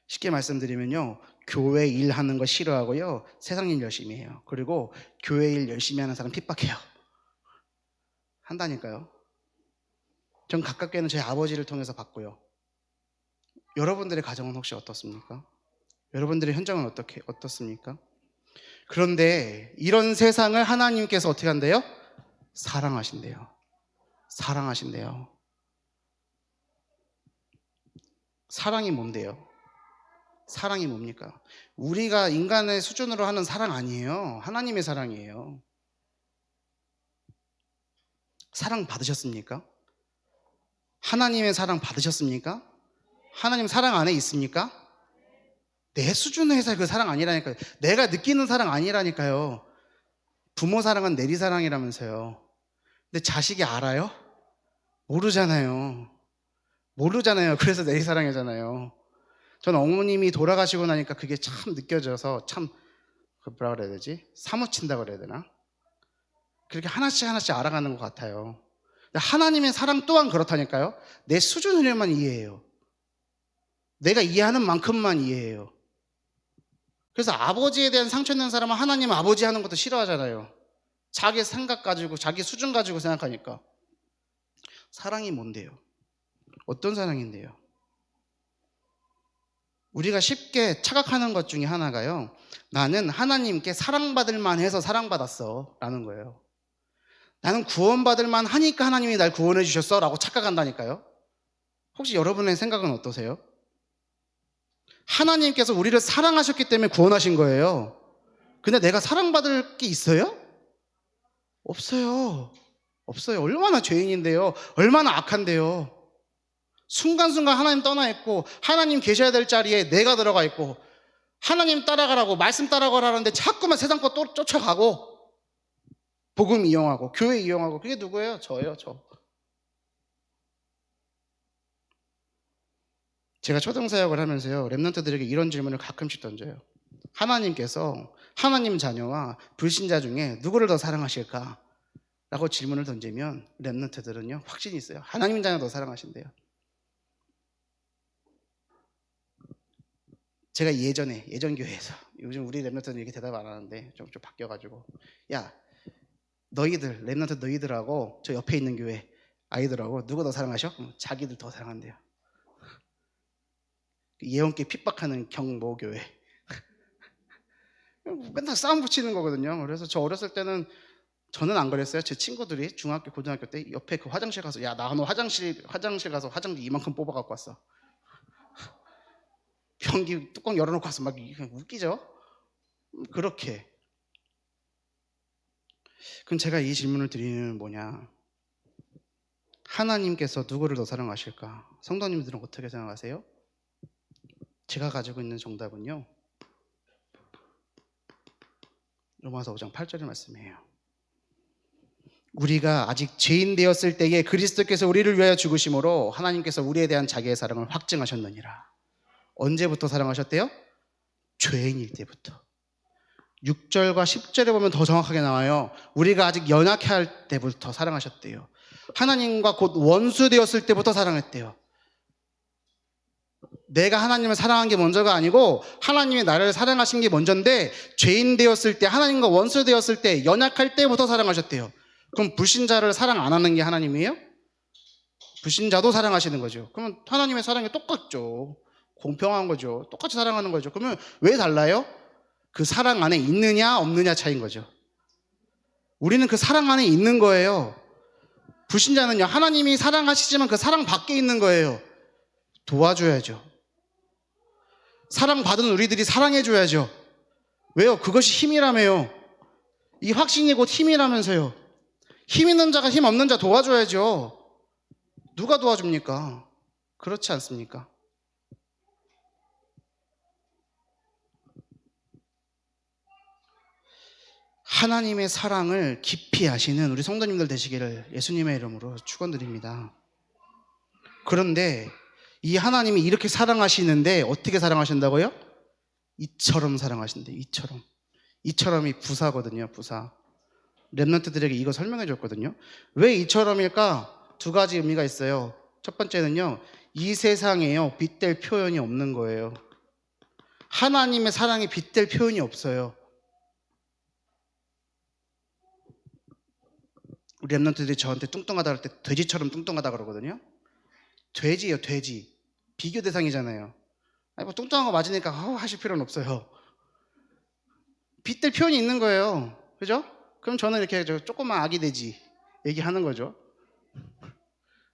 쉽게 말씀드리면요, 교회 일하는 거 싫어하고요, 세상 일 열심히 해요. 그리고 교회 일 열심히 하는 사람 핍박해요. 한다니까요. 전 가깝게는 저희 아버지를 통해서 봤고요. 여러분들의 가정은 혹시 어떻습니까? 여러분들의 현장은 어떻습니까? 그런데 이런 세상을 하나님께서 어떻게 한대요? 사랑하신대요. 사랑하신대요. 사랑이 뭔데요? 사랑이 뭡니까? 우리가 인간의 수준으로 하는 사랑 아니에요. 하나님의 사랑이에요. 사랑 받으셨습니까? 하나님의 사랑 받으셨습니까? 하나님 사랑 안에 있습니까? 내 수준에서 그 사랑 아니라니까요. 내가 느끼는 사랑 아니라니까요. 부모 사랑은 내리사랑이라면서요. 근데 자식이 알아요? 모르잖아요. 모르잖아요. 그래서 내리사랑이잖아요. 저는 어머님이 돌아가시고 나니까 그게 참 느껴져서 참, 뭐라 그래야 되지? 사무친다 그래야 되나? 그렇게 하나씩 하나씩 알아가는 것 같아요. 하나님의 사랑 또한 그렇다니까요. 내 수준으로만 이해해요. 내가 이해하는 만큼만 이해해요. 그래서 아버지에 대한 상처 있는 사람은 하나님 아버지 하는 것도 싫어하잖아요. 자기 생각 가지고, 자기 수준 가지고 생각하니까. 사랑이 뭔데요? 어떤 사랑인데요? 우리가 쉽게 착각하는 것 중에 하나가요, 나는 하나님께 사랑받을 만해서 사랑받았어 라는 거예요. 나는 구원받을 만하니까 하나님이 날 구원해 주셨어 라고 착각한다니까요. 혹시 여러분의 생각은 어떠세요? 하나님께서 우리를 사랑하셨기 때문에 구원하신 거예요. 근데 내가 사랑받을 게 있어요? 없어요. 없어요. 얼마나 죄인인데요. 얼마나 악한데요. 순간순간 하나님 떠나 있고, 하나님 계셔야 될 자리에 내가 들어가 있고, 하나님 따라가라고, 말씀 따라가라는데 자꾸만 세상 거 또 쫓아가고, 복음 이용하고, 교회 이용하고. 그게 누구예요? 저예요. 저. 제가 초등사역을 하면서요, 랩런트들에게 이런 질문을 가끔씩 던져요. 하나님께서 하나님 자녀와 불신자 중에 누구를 더 사랑하실까? 라고 질문을 던지면 렘넌트들은요 확신이 있어요. 하나님 자녀 더 사랑하신대요. 제가 예전 교회에서, 요즘 우리 렘넌트는 이렇게 대답 안 하는데 좀 바뀌어가지고, 야 너희들 렘넌트 너희들하고 저 옆에 있는 교회 아이들하고 누구 더 사랑하셔? 자기들 더 사랑한대요. 예언께 핍박하는 경모교회. 맨날 싸움 붙이는 거거든요. 그래서 저 어렸을 때는, 저는 안 그랬어요. 제 친구들이 중학교 고등학교 때 옆에 그 화장실 가서, 야 나 너 화장실 가서 화장지 이만큼 뽑아 갖고 왔어, 변기 뚜껑 열어놓고 와서 막 웃기죠. 그렇게. 그럼 제가 이 질문을 드리는 뭐냐, 하나님께서 누구를 더 사랑하실까? 성도님들은 어떻게 생각하세요? 제가 가지고 있는 정답은요, 로마서 5장 8절의 말씀이에요. 우리가 아직 죄인 되었을 때에 그리스도께서 우리를 위하여 죽으심으로 하나님께서 우리에 대한 자기의 사랑을 확증하셨느니라. 언제부터 사랑하셨대요? 죄인일 때부터. 6절과 10절에 보면 더 정확하게 나와요. 우리가 아직 연약해 할 때부터 사랑하셨대요. 하나님과 곧 원수 되었을 때부터 사랑했대요. 내가 하나님을 사랑한 게 먼저가 아니고 하나님이 나를 사랑하신 게 먼저인데, 죄인 되었을 때, 하나님과 원수 되었을 때, 연약할 때부터 사랑하셨대요. 그럼 불신자를 사랑 안 하는 게 하나님이에요? 불신자도 사랑하시는 거죠. 그러면 하나님의 사랑이 똑같죠. 공평한 거죠. 똑같이 사랑하는 거죠. 그러면 왜 달라요? 그 사랑 안에 있느냐 없느냐 차이인 거죠. 우리는 그 사랑 안에 있는 거예요. 불신자는요, 하나님이 사랑하시지만 그 사랑 밖에 있는 거예요. 도와줘야죠. 사랑받은 우리들이 사랑해줘야죠. 왜요? 그것이 힘이라며요. 이 확신이 곧 힘이라면서요. 힘 있는 자가 힘 없는 자 도와줘야죠. 누가 도와줍니까? 그렇지 않습니까? 하나님의 사랑을 깊이 아시는 우리 성도님들 되시기를 예수님의 이름으로 축원드립니다. 그런데 이 하나님이 이렇게 사랑하시는데 어떻게 사랑하신다고요? 이처럼 사랑하신대. 이처럼이 부사거든요. 부사. 렘넌트들에게 이거 설명해 줬거든요. 왜 이처럼일까? 두 가지 의미가 있어요. 첫 번째는요, 이 세상에요 빗댈 표현이 없는 거예요. 하나님의 사랑에 빗댈 표현이 없어요. 우리 렘넌트들이 저한테 뚱뚱하다 할 때 돼지처럼 뚱뚱하다 그러거든요. 돼지예요, 돼지. 비교 대상이잖아요. 아니 뭐 뚱뚱한 거 맞으니까 하실 필요는 없어요. 빗댈 표현이 있는 거예요. 그죠? 그럼 저는 이렇게 조그만 아기 돼지 얘기하는 거죠.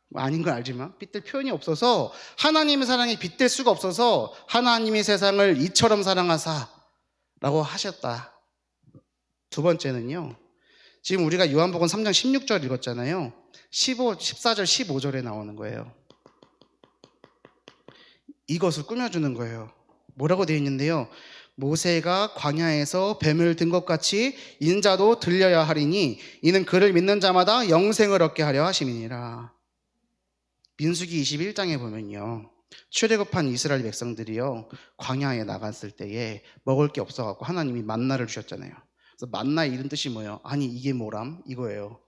뭐 아닌 건 알지만 빗댈 표현이 없어서, 하나님의 사랑에 빗댈 수가 없어서 하나님이 세상을 이처럼 사랑하사 라고 하셨다. 두 번째는요, 지금 우리가 요한복음 3장 16절 읽었잖아요. 14절 15절에 나오는 거예요. 이것을 꾸며주는 거예요. 뭐라고 되어 있는데요, 모세가 광야에서 뱀을 든 것 같이 인자도 들려야 하리니 이는 그를 믿는 자마다 영생을 얻게 하려 하심이니라. 민수기 21장에 보면요, 출애굽한 이스라엘 백성들이요 광야에 나갔을 때에 먹을 게 없어갖고 하나님이 만나를 주셨잖아요. 그래서 만나의 이런 뜻이 뭐예요? 아니 이게 뭐람? 이거예요.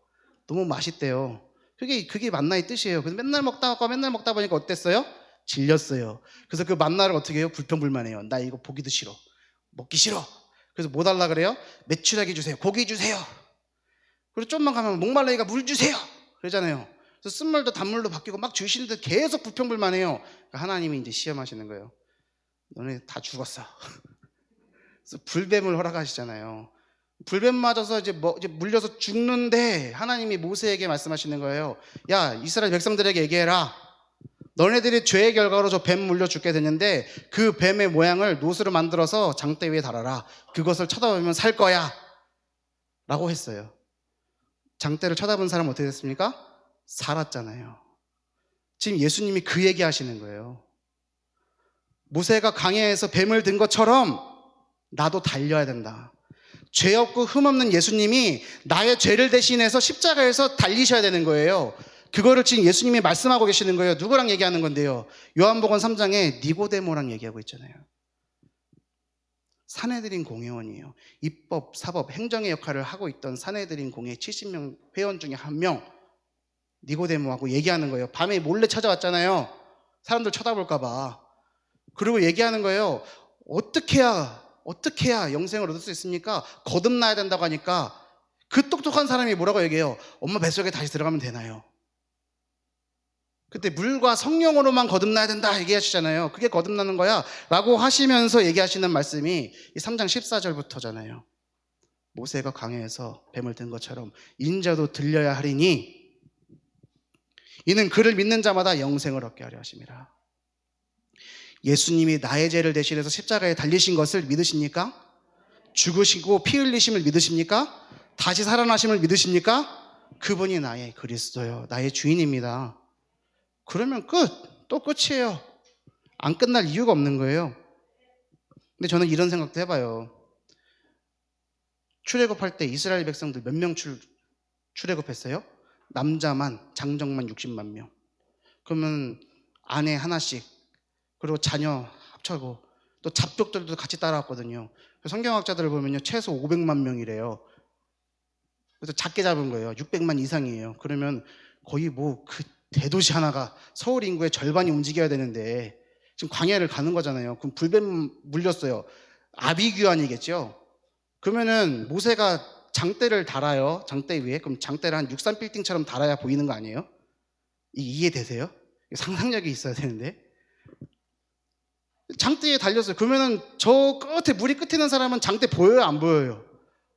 너무 맛있대요. 그게 만나의 뜻이에요. 그래서 맨날 먹다 보니까 어땠어요? 질렸어요. 그래서 그 만나를 어떻게 해요? 불평불만해요. 나 이거 보기도 싫어, 먹기 싫어. 그래서 뭐 달라 그래요? 메추라기 주세요, 고기 주세요. 그리고 좀만 가면 목말라니까 물 주세요 그러잖아요. 그래서 쓴물도 단물로 바뀌고 막 주시는데 계속 불평불만해요. 그러니까 하나님이 이제 시험하시는 거예요. 너네 다 죽었어. 그래서 불뱀을 허락하시잖아요. 불뱀 맞아서 이제 물려서 죽는데 하나님이 모세에게 말씀하시는 거예요. 야, 이스라엘 백성들에게 얘기해라. 너네들이 죄의 결과로 저 뱀 물려 죽게 됐는데 그 뱀의 모양을 노스로 만들어서 장대 위에 달아라. 그것을 쳐다보면 살 거야 라고 했어요. 장대를 쳐다본 사람은 어떻게 됐습니까? 살았잖아요. 지금 예수님이 그 얘기 하시는 거예요. 모세가 광야에서 뱀을 든 것처럼 나도 달려야 된다. 죄 없고 흠 없는 예수님이 나의 죄를 대신해서 십자가에서 달리셔야 되는 거예요. 그거를 지금 예수님이 말씀하고 계시는 거예요. 누구랑 얘기하는 건데요? 요한복음 3장에 니고데모랑 얘기하고 있잖아요. 사내들인 공회원이에요. 입법, 사법, 행정의 역할을 하고 있던 사내들인 공회 70명 회원 중에 한 명 니고데모하고 얘기하는 거예요. 밤에 몰래 찾아왔잖아요. 사람들 쳐다볼까 봐. 그리고 얘기하는 거예요. 어떻게 해야 영생을 얻을 수 있습니까? 거듭나야 된다고 하니까 그 똑똑한 사람이 뭐라고 얘기해요? 엄마 뱃속에 다시 들어가면 되나요? 그때 물과 성령으로만 거듭나야 된다 얘기하시잖아요. 그게 거듭나는 거야 라고 하시면서 얘기하시는 말씀이 3장 14절부터잖아요. 모세가 광야에서 뱀을 든 것처럼 인자도 들려야 하리니 이는 그를 믿는 자마다 영생을 얻게 하려 하심이라. 예수님이 나의 죄를 대신해서 십자가에 달리신 것을 믿으십니까? 죽으시고 피 흘리심을 믿으십니까? 다시 살아나심을 믿으십니까? 그분이 나의 그리스도요, 나의 주인입니다. 그러면 또 끝이에요. 안 끝날 이유가 없는 거예요. 근데 저는 이런 생각도 해봐요. 출애굽할 때 이스라엘 백성들 몇 명 출애굽했어요? 남자만 장정만 60만 명. 그러면 아내 하나씩, 그리고 자녀 합쳐고 또 잡족들도 같이 따라왔거든요. 성경학자들을 보면요, 최소 500만 명이래요. 그래서 작게 잡은 거예요. 600만 이상이에요. 그러면 거의 그 대도시 하나가 서울 인구의 절반이 움직여야 되는데 지금 광야를 가는 거잖아요. 그럼 불뱀 물렸어요. 아비규환이겠죠. 그러면은 모세가 장대를 달아요. 장대 위에. 그럼 장대를 한 63빌딩처럼 달아야 보이는 거 아니에요? 이해되세요? 상상력이 있어야 되는데. 장대에 달렸어요. 그러면은 저 끝에, 물이 끝에 있는 사람은 장대 보여요, 안 보여요?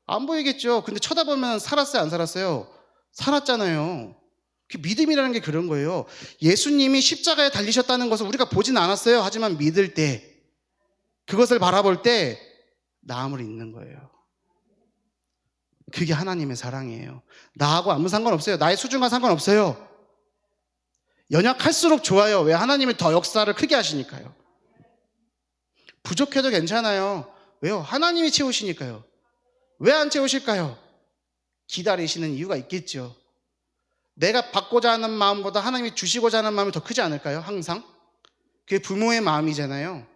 안 보이겠죠. 근데 쳐다보면 살았어요, 안 살았어요? 살았잖아요. 믿음이라는 게 그런 거예요. 예수님이 십자가에 달리셨다는 것을 우리가 보진 않았어요. 하지만 믿을 때, 그것을 바라볼 때 나음을 잊는 거예요. 그게 하나님의 사랑이에요. 나하고 아무 상관없어요. 나의 수준과 상관없어요. 연약할수록 좋아요. 왜? 하나님이 더 역사를 크게 하시니까요. 부족해도 괜찮아요. 왜요? 하나님이 채우시니까요. 왜 안 채우실까요? 기다리시는 이유가 있겠죠. 내가 받고자 하는 마음보다 하나님이 주시고자 하는 마음이 더 크지 않을까요? 항상. 그게 부모의 마음이잖아요.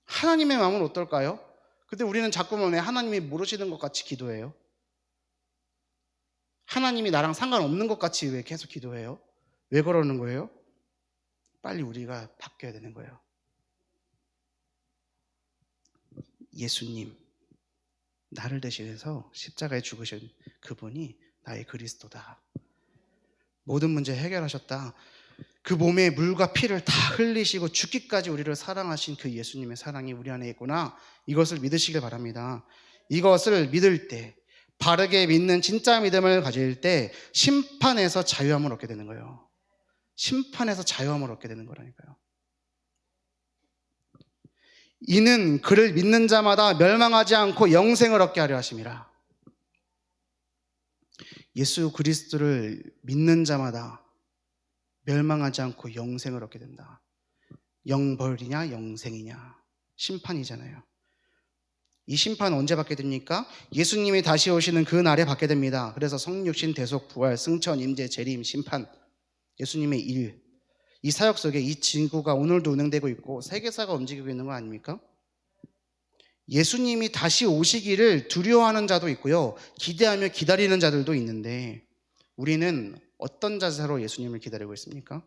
하나님의 마음은 어떨까요? 근데 우리는 자꾸만 하나님이 모르시는 것 같이 기도해요. 하나님이 나랑 상관없는 것 같이 왜 계속 기도해요? 왜 그러는 거예요? 빨리 우리가 바뀌어야 되는 거예요. 예수님, 나를 대신해서 십자가에 죽으신 그분이 나의 그리스도다. 모든 문제 해결하셨다. 그 몸에 물과 피를 다 흘리시고 죽기까지 우리를 사랑하신 그 예수님의 사랑이 우리 안에 있구나. 이것을 믿으시길 바랍니다. 이것을 믿을 때, 바르게 믿는 진짜 믿음을 가질 때 심판에서 자유함을 얻게 되는 거예요. 심판에서 자유함을 얻게 되는 거라니까요. 이는 그를 믿는 자마다 멸망하지 않고 영생을 얻게 하려 하심이라. 예수 그리스도를 믿는 자마다 멸망하지 않고 영생을 얻게 된다. 영벌이냐 영생이냐, 심판이잖아요. 이 심판 언제 받게 됩니까? 예수님이 다시 오시는 그 날에 받게 됩니다. 그래서 성육신, 대속, 부활, 승천, 임재, 재림, 심판, 예수님의 일, 이 사역 속에 이 진구가 오늘도 운행되고 있고 세계사가 움직이고 있는 거 아닙니까? 예수님이 다시 오시기를 두려워하는 자도 있고요, 기대하며 기다리는 자들도 있는데 우리는 어떤 자세로 예수님을 기다리고 있습니까?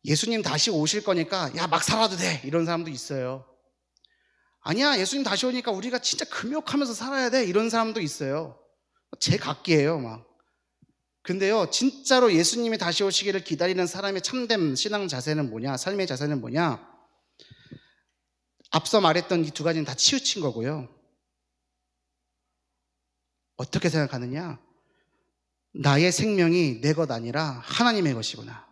예수님 다시 오실 거니까 야, 막 살아도 돼, 이런 사람도 있어요. 아니야, 예수님 다시 오니까 우리가 진짜 금욕하면서 살아야 돼, 이런 사람도 있어요. 제 각기예요 막. 근데요, 진짜로 예수님이 다시 오시기를 기다리는 사람의 참된 신앙 자세는 뭐냐, 삶의 자세는 뭐냐, 앞서 말했던 이 두 가지는 다 치우친 거고요. 어떻게 생각하느냐? 나의 생명이 내 것 아니라 하나님의 것이구나.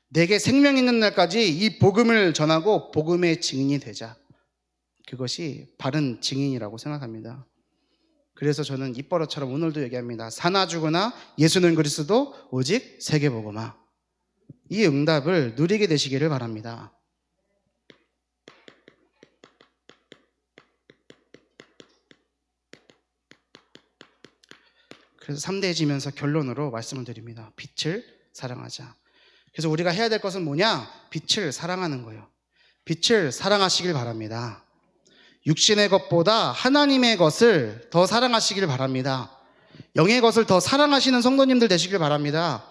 내게 생명 있는 날까지 이 복음을 전하고 복음의 증인이 되자. 그것이 바른 증인이라고 생각합니다. 그래서 저는 입버릇처럼 오늘도 얘기합니다. 사나 죽으나 예수는 그리스도 오직 세계복음화. 이 응답을 누리게 되시기를 바랍니다. 그래서 3대지면서 결론으로 말씀을 드립니다. 빛을 사랑하자. 그래서 우리가 해야 될 것은 뭐냐? 빛을 사랑하는 거예요. 빛을 사랑하시길 바랍니다. 육신의 것보다 하나님의 것을 더 사랑하시길 바랍니다. 영의 것을 더 사랑하시는 성도님들 되시길 바랍니다.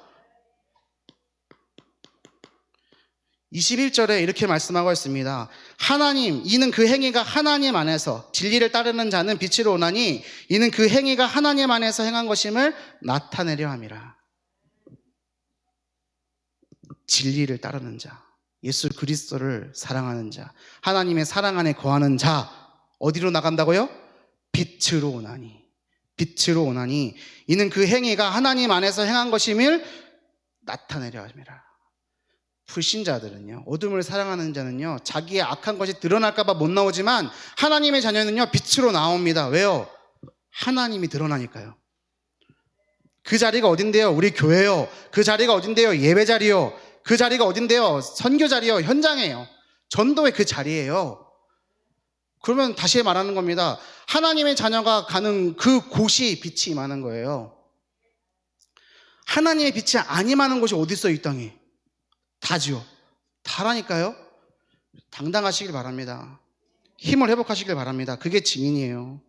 21절에 이렇게 말씀하고 있습니다. 하나님, 이는 그 행위가 하나님 안에서 진리를 따르는 자는 빛으로 오나니 이는 그 행위가 하나님 안에서 행한 것임을 나타내려 함이라. 진리를 따르는 자, 예수 그리스도를 사랑하는 자, 하나님의 사랑 안에 거하는 자, 어디로 나간다고요? 빛으로 오나니. 빛으로 오나니 이는 그 행위가 하나님 안에서 행한 것임을 나타내려 함이라. 불신자들은요, 어둠을 사랑하는 자는요, 자기의 악한 것이 드러날까 봐 못 나오지만 하나님의 자녀는요, 빛으로 나옵니다. 왜요? 하나님이 드러나니까요. 그 자리가 어딘데요? 우리 교회요. 그 자리가 어딘데요? 예배 자리요. 그 자리가 어딘데요? 선교 자리요. 현장이에요. 전도의 그 자리예요. 그러면 다시 말하는 겁니다. 하나님의 자녀가 가는 그 곳이 빛이 임하는 거예요. 하나님의 빛이 안 임하는 곳이 어디 있어요, 이 땅에? 다지요. 다라니까요. 당당하시길 바랍니다. 힘을 회복하시길 바랍니다. 그게 증인이에요.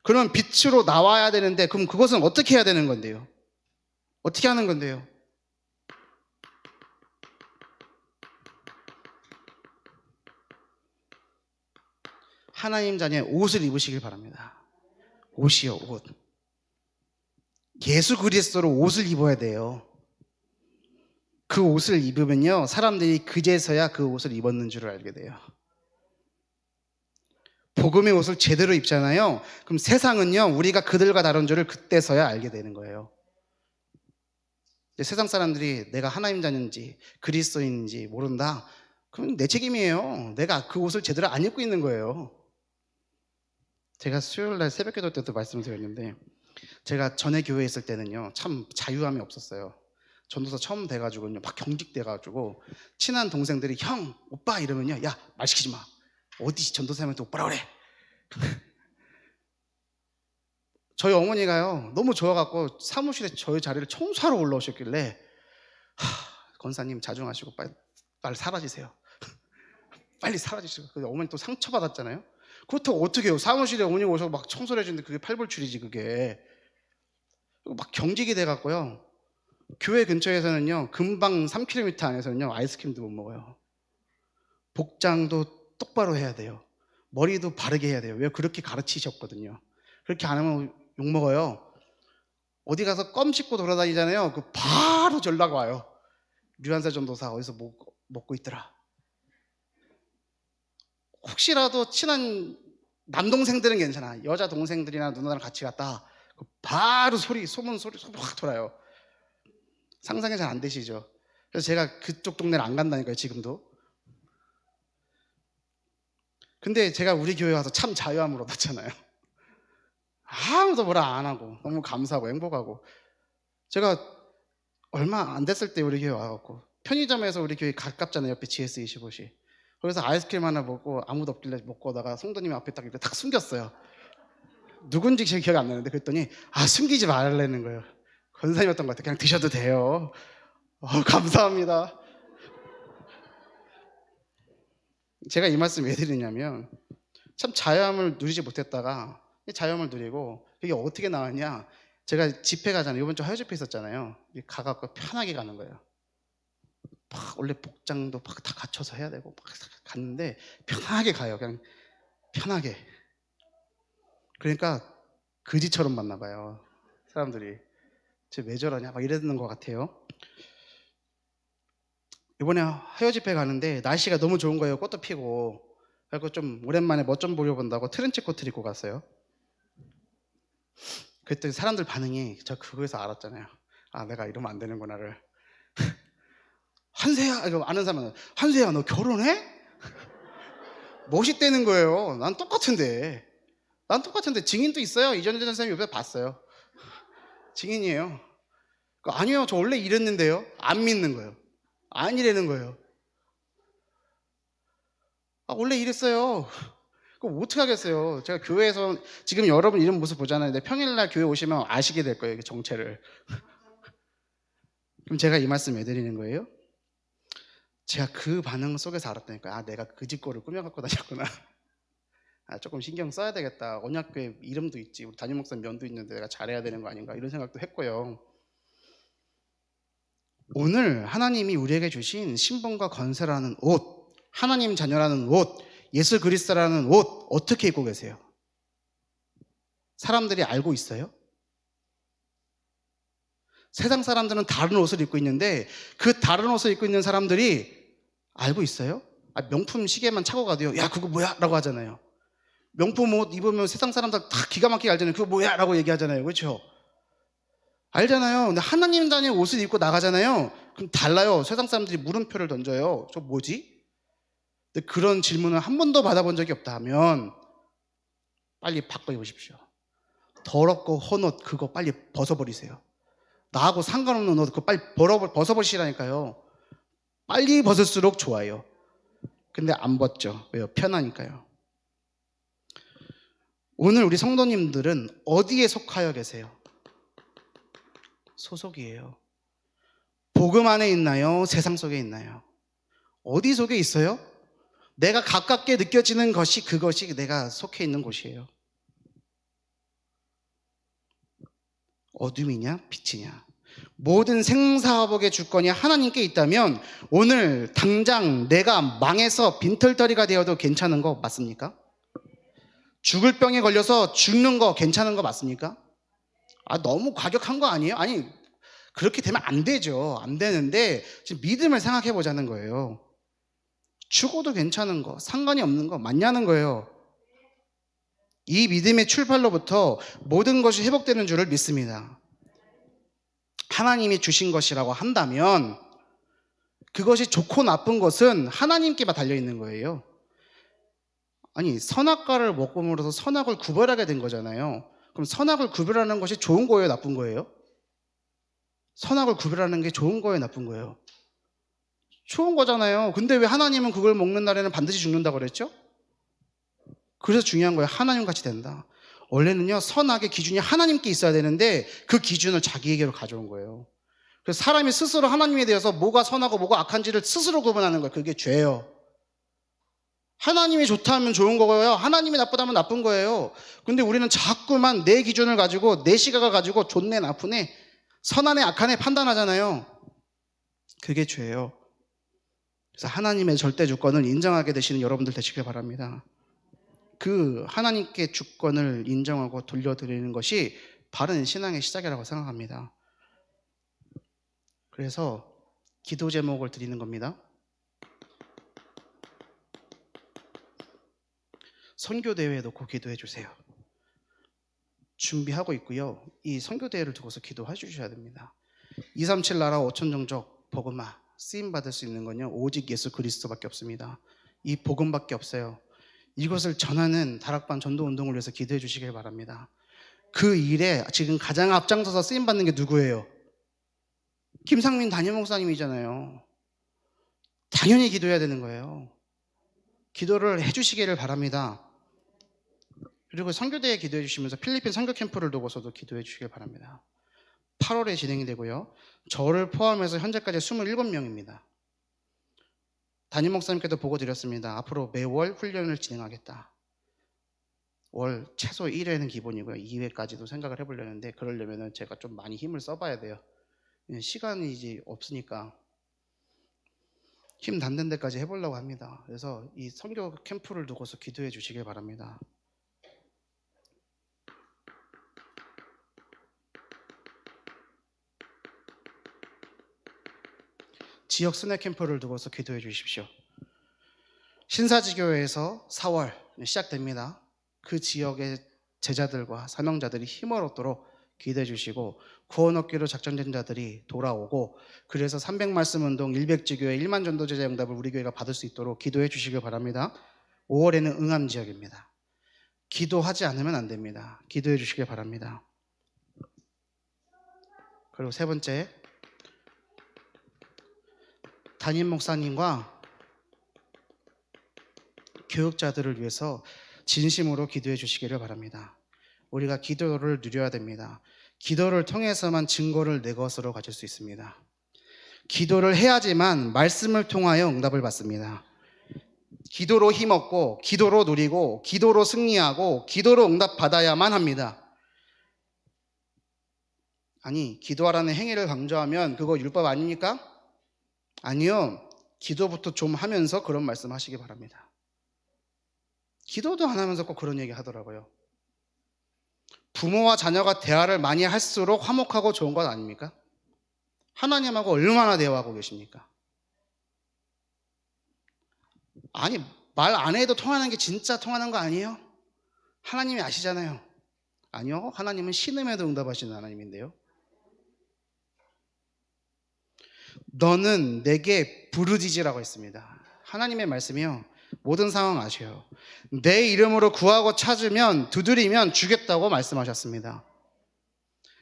그러면 빛으로 나와야 되는데 그럼 그것은 어떻게 해야 되는 건데요? 어떻게 하는 건데요? 하나님 자녀의 옷을 입으시길 바랍니다. 옷이요, 옷. 예수 그리스도로 옷을 입어야 돼요. 그 옷을 입으면요, 사람들이 그제서야 그 옷을 입었는 줄 알게 돼요. 복음의 옷을 제대로 입잖아요. 그럼 세상은요, 우리가 그들과 다른 줄을 그때서야 알게 되는 거예요. 세상 사람들이 내가 하나님 자녀인지 그리스도인지 모른다? 그럼 내 책임이에요. 내가 그 옷을 제대로 안 입고 있는 거예요. 제가 수요일날 새벽기도 때도 말씀드렸는데, 제가 전에 교회에 있을 때는요, 참 자유함이 없었어요. 전도사 처음 돼가지고요, 막 경직돼가지고 친한 동생들이 형, 오빠 이러면요, 야, 말 시키지 마. 어디 전도사님한테 오빠라 그래. 저희 어머니가요, 너무 좋아갖고 사무실에 저희 자리를 청소하러 올라오셨길래, 권사님 자중하시고 빨리 사라지세요. 빨리 사라지시고. 어머니 또 상처받았잖아요. 그렇다고 어떻게 해요? 사무실에 어머니 오셔서 막 청소를 해주는데 그게 팔불출이지, 그게. 막 경직이 돼갖고요, 교회 근처에서는요, 금방 3km 안에서는요, 아이스크림도 못 먹어요. 복장도 똑바로 해야 돼요. 머리도 바르게 해야 돼요. 왜? 그렇게 가르치셨거든요. 그렇게 안 하면 욕먹어요. 어디 가서 껌 씹고 돌아다니잖아요. 그 바로 연락 와요. 류한세 전도사 어디서 먹고 있더라. 혹시라도 친한 남동생들은 괜찮아. 여자 동생들이나 누나랑 같이 갔다, 바로 소문 확 돌아요. 상상이 잘 안 되시죠? 그래서 제가 그쪽 동네를 안 간다니까요, 지금도. 근데 제가 우리 교회 와서 참 자유함을 얻었잖아요. 아무도 뭐라 안 하고 너무 감사하고 행복하고. 제가 얼마 안 됐을 때 우리 교회 와갖고 편의점에서, 우리 교회 가깝잖아요, 옆에 GS25시. 거기서 아이스크림 하나 먹고 아무도 없길래 먹고 오다가 성도님 앞에 딱 이렇게 딱 숨겼어요. 누군지 제 기억이 안 나는데, 그랬더니 숨기지 말라는 거예요. 권사님이었던 것 같아요. 그냥 드셔도 돼요. 감사합니다. 제가 이 말씀 왜 드리냐면, 참 자유함을 누리지 못했다가 자유함을 누리고, 이게 어떻게 나왔냐, 제가 집회 가잖아요. 이번 주 화요 집회 있었잖아요. 가갖고 편하게 가는 거예요. 막 원래 복장도 막 다 갖춰서 해야 되고 막 갔는데 편하게 가요. 그냥 편하게. 그러니까 거지처럼 만나 봐요, 사람들이. 쟤 왜 저러냐 막 이러는 것 같아요. 이번에 화요 집회 가는데 날씨가 너무 좋은 거예요. 꽃도 피고. 그래서 좀 오랜만에 멋 좀 보려본다고 트렌치 코트를 입고 갔어요. 그랬더니 사람들 반응이, 저 그거에서 알았잖아요. 내가 이러면 안 되는구나를. 한세야, 이거 아는 사람은, 한세야 너 결혼해? 멋있다는 거예요. 난 똑같은데. 증인도 있어요. 이전재 선생님 옆에 봤어요. 증인이에요. 아니요, 저 원래 이랬는데요. 안 믿는 거예요. 아니라는 거예요. 원래 이랬어요. 그럼 어떻게 하겠어요? 제가 교회에서 지금 여러분 이런 모습 보잖아요. 근데 평일날 교회 오시면 아시게 될 거예요, 정체를. 그럼 제가 이 말씀 왜 드리는 거예요? 제가 그 반응 속에서 알았다니까요. 아, 내가 그 집거를 꾸며갖고 다녔구나. 아, 조금 신경 써야 되겠다. 언약교회 이름도 있지, 우리 담임 목사님 면도 있는데 내가 잘해야 되는 거 아닌가, 이런 생각도 했고요. 오늘 하나님이 우리에게 주신 신분과 건세라는 옷, 하나님 자녀라는 옷, 예수 그리스도라는 옷 어떻게 입고 계세요? 사람들이 알고 있어요? 세상 사람들은 다른 옷을 입고 있는데 그 다른 옷을 입고 있는 사람들이 알고 있어요? 아, 명품 시계만 차고 가도요, 야 그거 뭐야? 라고 하잖아요. 명품 옷 입으면 세상 사람들 다 기가 막히게 알잖아요. 그거 뭐야? 라고 얘기하잖아요. 그렇죠? 알잖아요. 근데 하나님 자녀의 옷을 입고 나가잖아요. 그럼 달라요. 세상 사람들이 물음표를 던져요. 저 뭐지? 근데 그런 질문을 한 번도 받아본 적이 없다 하면 빨리 바꿔 입으십시오. 더럽고 헌 옷 그거 빨리 벗어버리세요. 나하고 상관없는 옷 그거 빨리 벗어버리시라니까요. 빨리 벗을수록 좋아요. 근데 안 벗죠. 왜요? 편하니까요. 오늘 우리 성도님들은 어디에 속하여 계세요? 소속이에요. 복음 안에 있나요? 세상 속에 있나요? 어디 속에 있어요? 내가 가깝게 느껴지는 것이 그것이 내가 속해 있는 곳이에요. 어둠이냐 빛이냐, 모든 생사화복의 주권이 하나님께 있다면 오늘 당장 내가 망해서 빈털터리가 되어도 괜찮은 거 맞습니까? 죽을 병에 걸려서 죽는 거 괜찮은 거 맞습니까? 아, 너무 과격한 거 아니에요? 아니, 그렇게 되면 안 되죠. 안 되는데 지금 믿음을 생각해 보자는 거예요. 죽어도 괜찮은 거, 상관이 없는 거 맞냐는 거예요. 이 믿음의 출발로부터 모든 것이 회복되는 줄을 믿습니다. 하나님이 주신 것이라고 한다면 그것이 좋고 나쁜 것은 하나님께만 달려있는 거예요. 아니, 선악과를 먹음으로써 선악을 구별하게 된 거잖아요. 그럼 선악을 구별하는 것이 좋은 거예요, 나쁜 거예요? 선악을 구별하는 게 좋은 거예요, 나쁜 거예요? 좋은 거잖아요. 근데 왜 하나님은 그걸 먹는 날에는 반드시 죽는다고 그랬죠? 그래서 중요한 거예요. 하나님 같이 된다. 원래는요, 선악의 기준이 하나님께 있어야 되는데 그 기준을 자기에게로 가져온 거예요. 그래서 사람이 스스로 하나님에 대해서 뭐가 선하고 뭐가 악한지를 스스로 구분하는 거예요. 그게 죄예요. 하나님이 좋다 하면 좋은 거고요, 하나님이 나쁘다 하면 나쁜 거예요. 근데 우리는 자꾸만 내 기준을 가지고 내 시각을 가지고 좋네 나쁘네, 선하네 악하네 판단하잖아요. 그게 죄예요. 그래서 하나님의 절대 주권을 인정하게 되시는 여러분들 되시길 바랍니다. 그 하나님께 주권을 인정하고 돌려드리는 것이 바른 신앙의 시작이라고 생각합니다. 그래서 기도 제목을 드리는 겁니다. 선교대회에 놓고 기도해 주세요. 준비하고 있고요. 이 선교대회를 두고서 기도해 주셔야 됩니다. 237 나라 5천 종족 복음화 쓰임받을 수 있는 건요, 오직 예수 그리스도밖에 없습니다. 이 복음밖에 없어요. 이것을 전하는 다락방 전도운동을 위해서 기도해 주시길 바랍니다. 그 일에 지금 가장 앞장서서 쓰임받는 게 누구예요? 김상민 담임 목사님이잖아요. 당연히 기도해야 되는 거예요. 기도를 해주시기를 바랍니다. 그리고 선교대회 기도해 주시면서 필리핀 선교 캠프를 두고서도 기도해 주시길 바랍니다. 8월에 진행이 되고요. 저를 포함해서 현재까지 27명입니다. 담임 목사님께도 보고 드렸습니다. 앞으로 매월 훈련을 진행하겠다. 월 최소 1회는 기본이고요. 2회까지도 생각을 해보려는데 그러려면 제가 좀 많이 힘을 써봐야 돼요. 시간이 이제 없으니까 힘 닿는 데까지 해보려고 합니다. 그래서 이 선교 캠프를 두고서 기도해 주시길 바랍니다. 지역 순회 캠프를 두고서 기도해 주십시오. 신사지교회에서 4월 시작됩니다. 그 지역의 제자들과 사명자들이 힘을 얻도록 기도해 주시고 구원 얻기로 작정된 자들이 돌아오고, 그래서 300말씀 운동 100지교회 1만 전도제자 응답을 우리 교회가 받을 수 있도록 기도해 주시길 바랍니다. 5월에는 응암 지역입니다. 기도하지 않으면 안 됩니다. 기도해 주시길 바랍니다. 그리고 세 번째, 담임 목사님과 교육자들을 위해서 진심으로 기도해 주시기를 바랍니다. 우리가 기도를 누려야 됩니다. 기도를 통해서만 증거를 내 것으로 가질 수 있습니다. 기도를 해야지만 말씀을 통하여 응답을 받습니다. 기도로 힘없고 기도로 누리고 기도로 승리하고 기도로 응답받아야만 합니다. 아니, 기도하라는 행위를 강조하면 그거 율법 아닙니까? 아니요. 기도부터 좀 하면서 그런 말씀 하시기 바랍니다. 기도도 안 하면서 꼭 그런 얘기 하더라고요. 부모와 자녀가 대화를 많이 할수록 화목하고 좋은 것 아닙니까? 하나님하고 얼마나 대화하고 계십니까? 아니, 말 안 해도 통하는 게 진짜 통하는 거 아니에요? 하나님이 아시잖아요. 아니요, 하나님은 신음에도 응답하시는 하나님인데요. 너는 내게 부르짖으라고 했습니다. 하나님의 말씀이요, 모든 상황 아셔요. 내 이름으로 구하고 찾으면, 두드리면 주겠다고 말씀하셨습니다.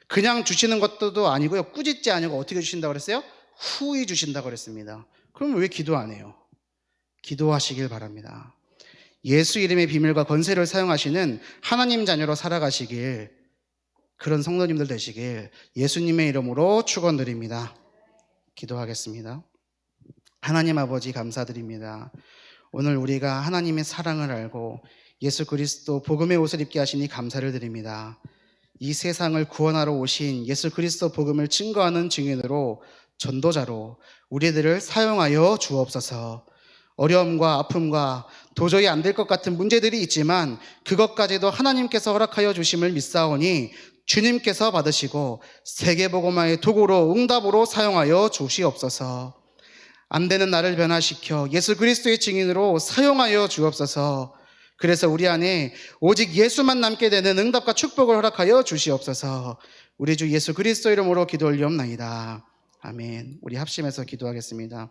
그냥 주시는 것도 아니고요, 꾸짖지 아니고 어떻게 주신다고 그랬어요? 후히 주신다고 그랬습니다. 그럼 왜 기도 안 해요? 기도하시길 바랍니다. 예수 이름의 비밀과 권세를 사용하시는 하나님 자녀로 살아가시길, 그런 성도님들 되시길 예수님의 이름으로 축원드립니다. 기도하겠습니다. 하나님 아버지, 감사드립니다. 오늘 우리가 하나님의 사랑을 알고 예수 그리스도 복음의 옷을 입게 하시니 감사를 드립니다. 이 세상을 구원하러 오신 예수 그리스도 복음을 증거하는 증인으로, 전도자로 우리들을 사용하여 주옵소서. 어려움과 아픔과 도저히 안 될 것 같은 문제들이 있지만 그것까지도 하나님께서 허락하여 주심을 믿사오니 주님께서 받으시고 세계복음화의 도구로, 응답으로 사용하여 주시옵소서. 안 되는 나를 변화시켜 예수 그리스도의 증인으로 사용하여 주옵소서. 그래서 우리 안에 오직 예수만 남게 되는 응답과 축복을 허락하여 주시옵소서. 우리 주 예수 그리스도 이름으로 기도 올리옵나이다. 아멘. 우리 합심해서 기도하겠습니다.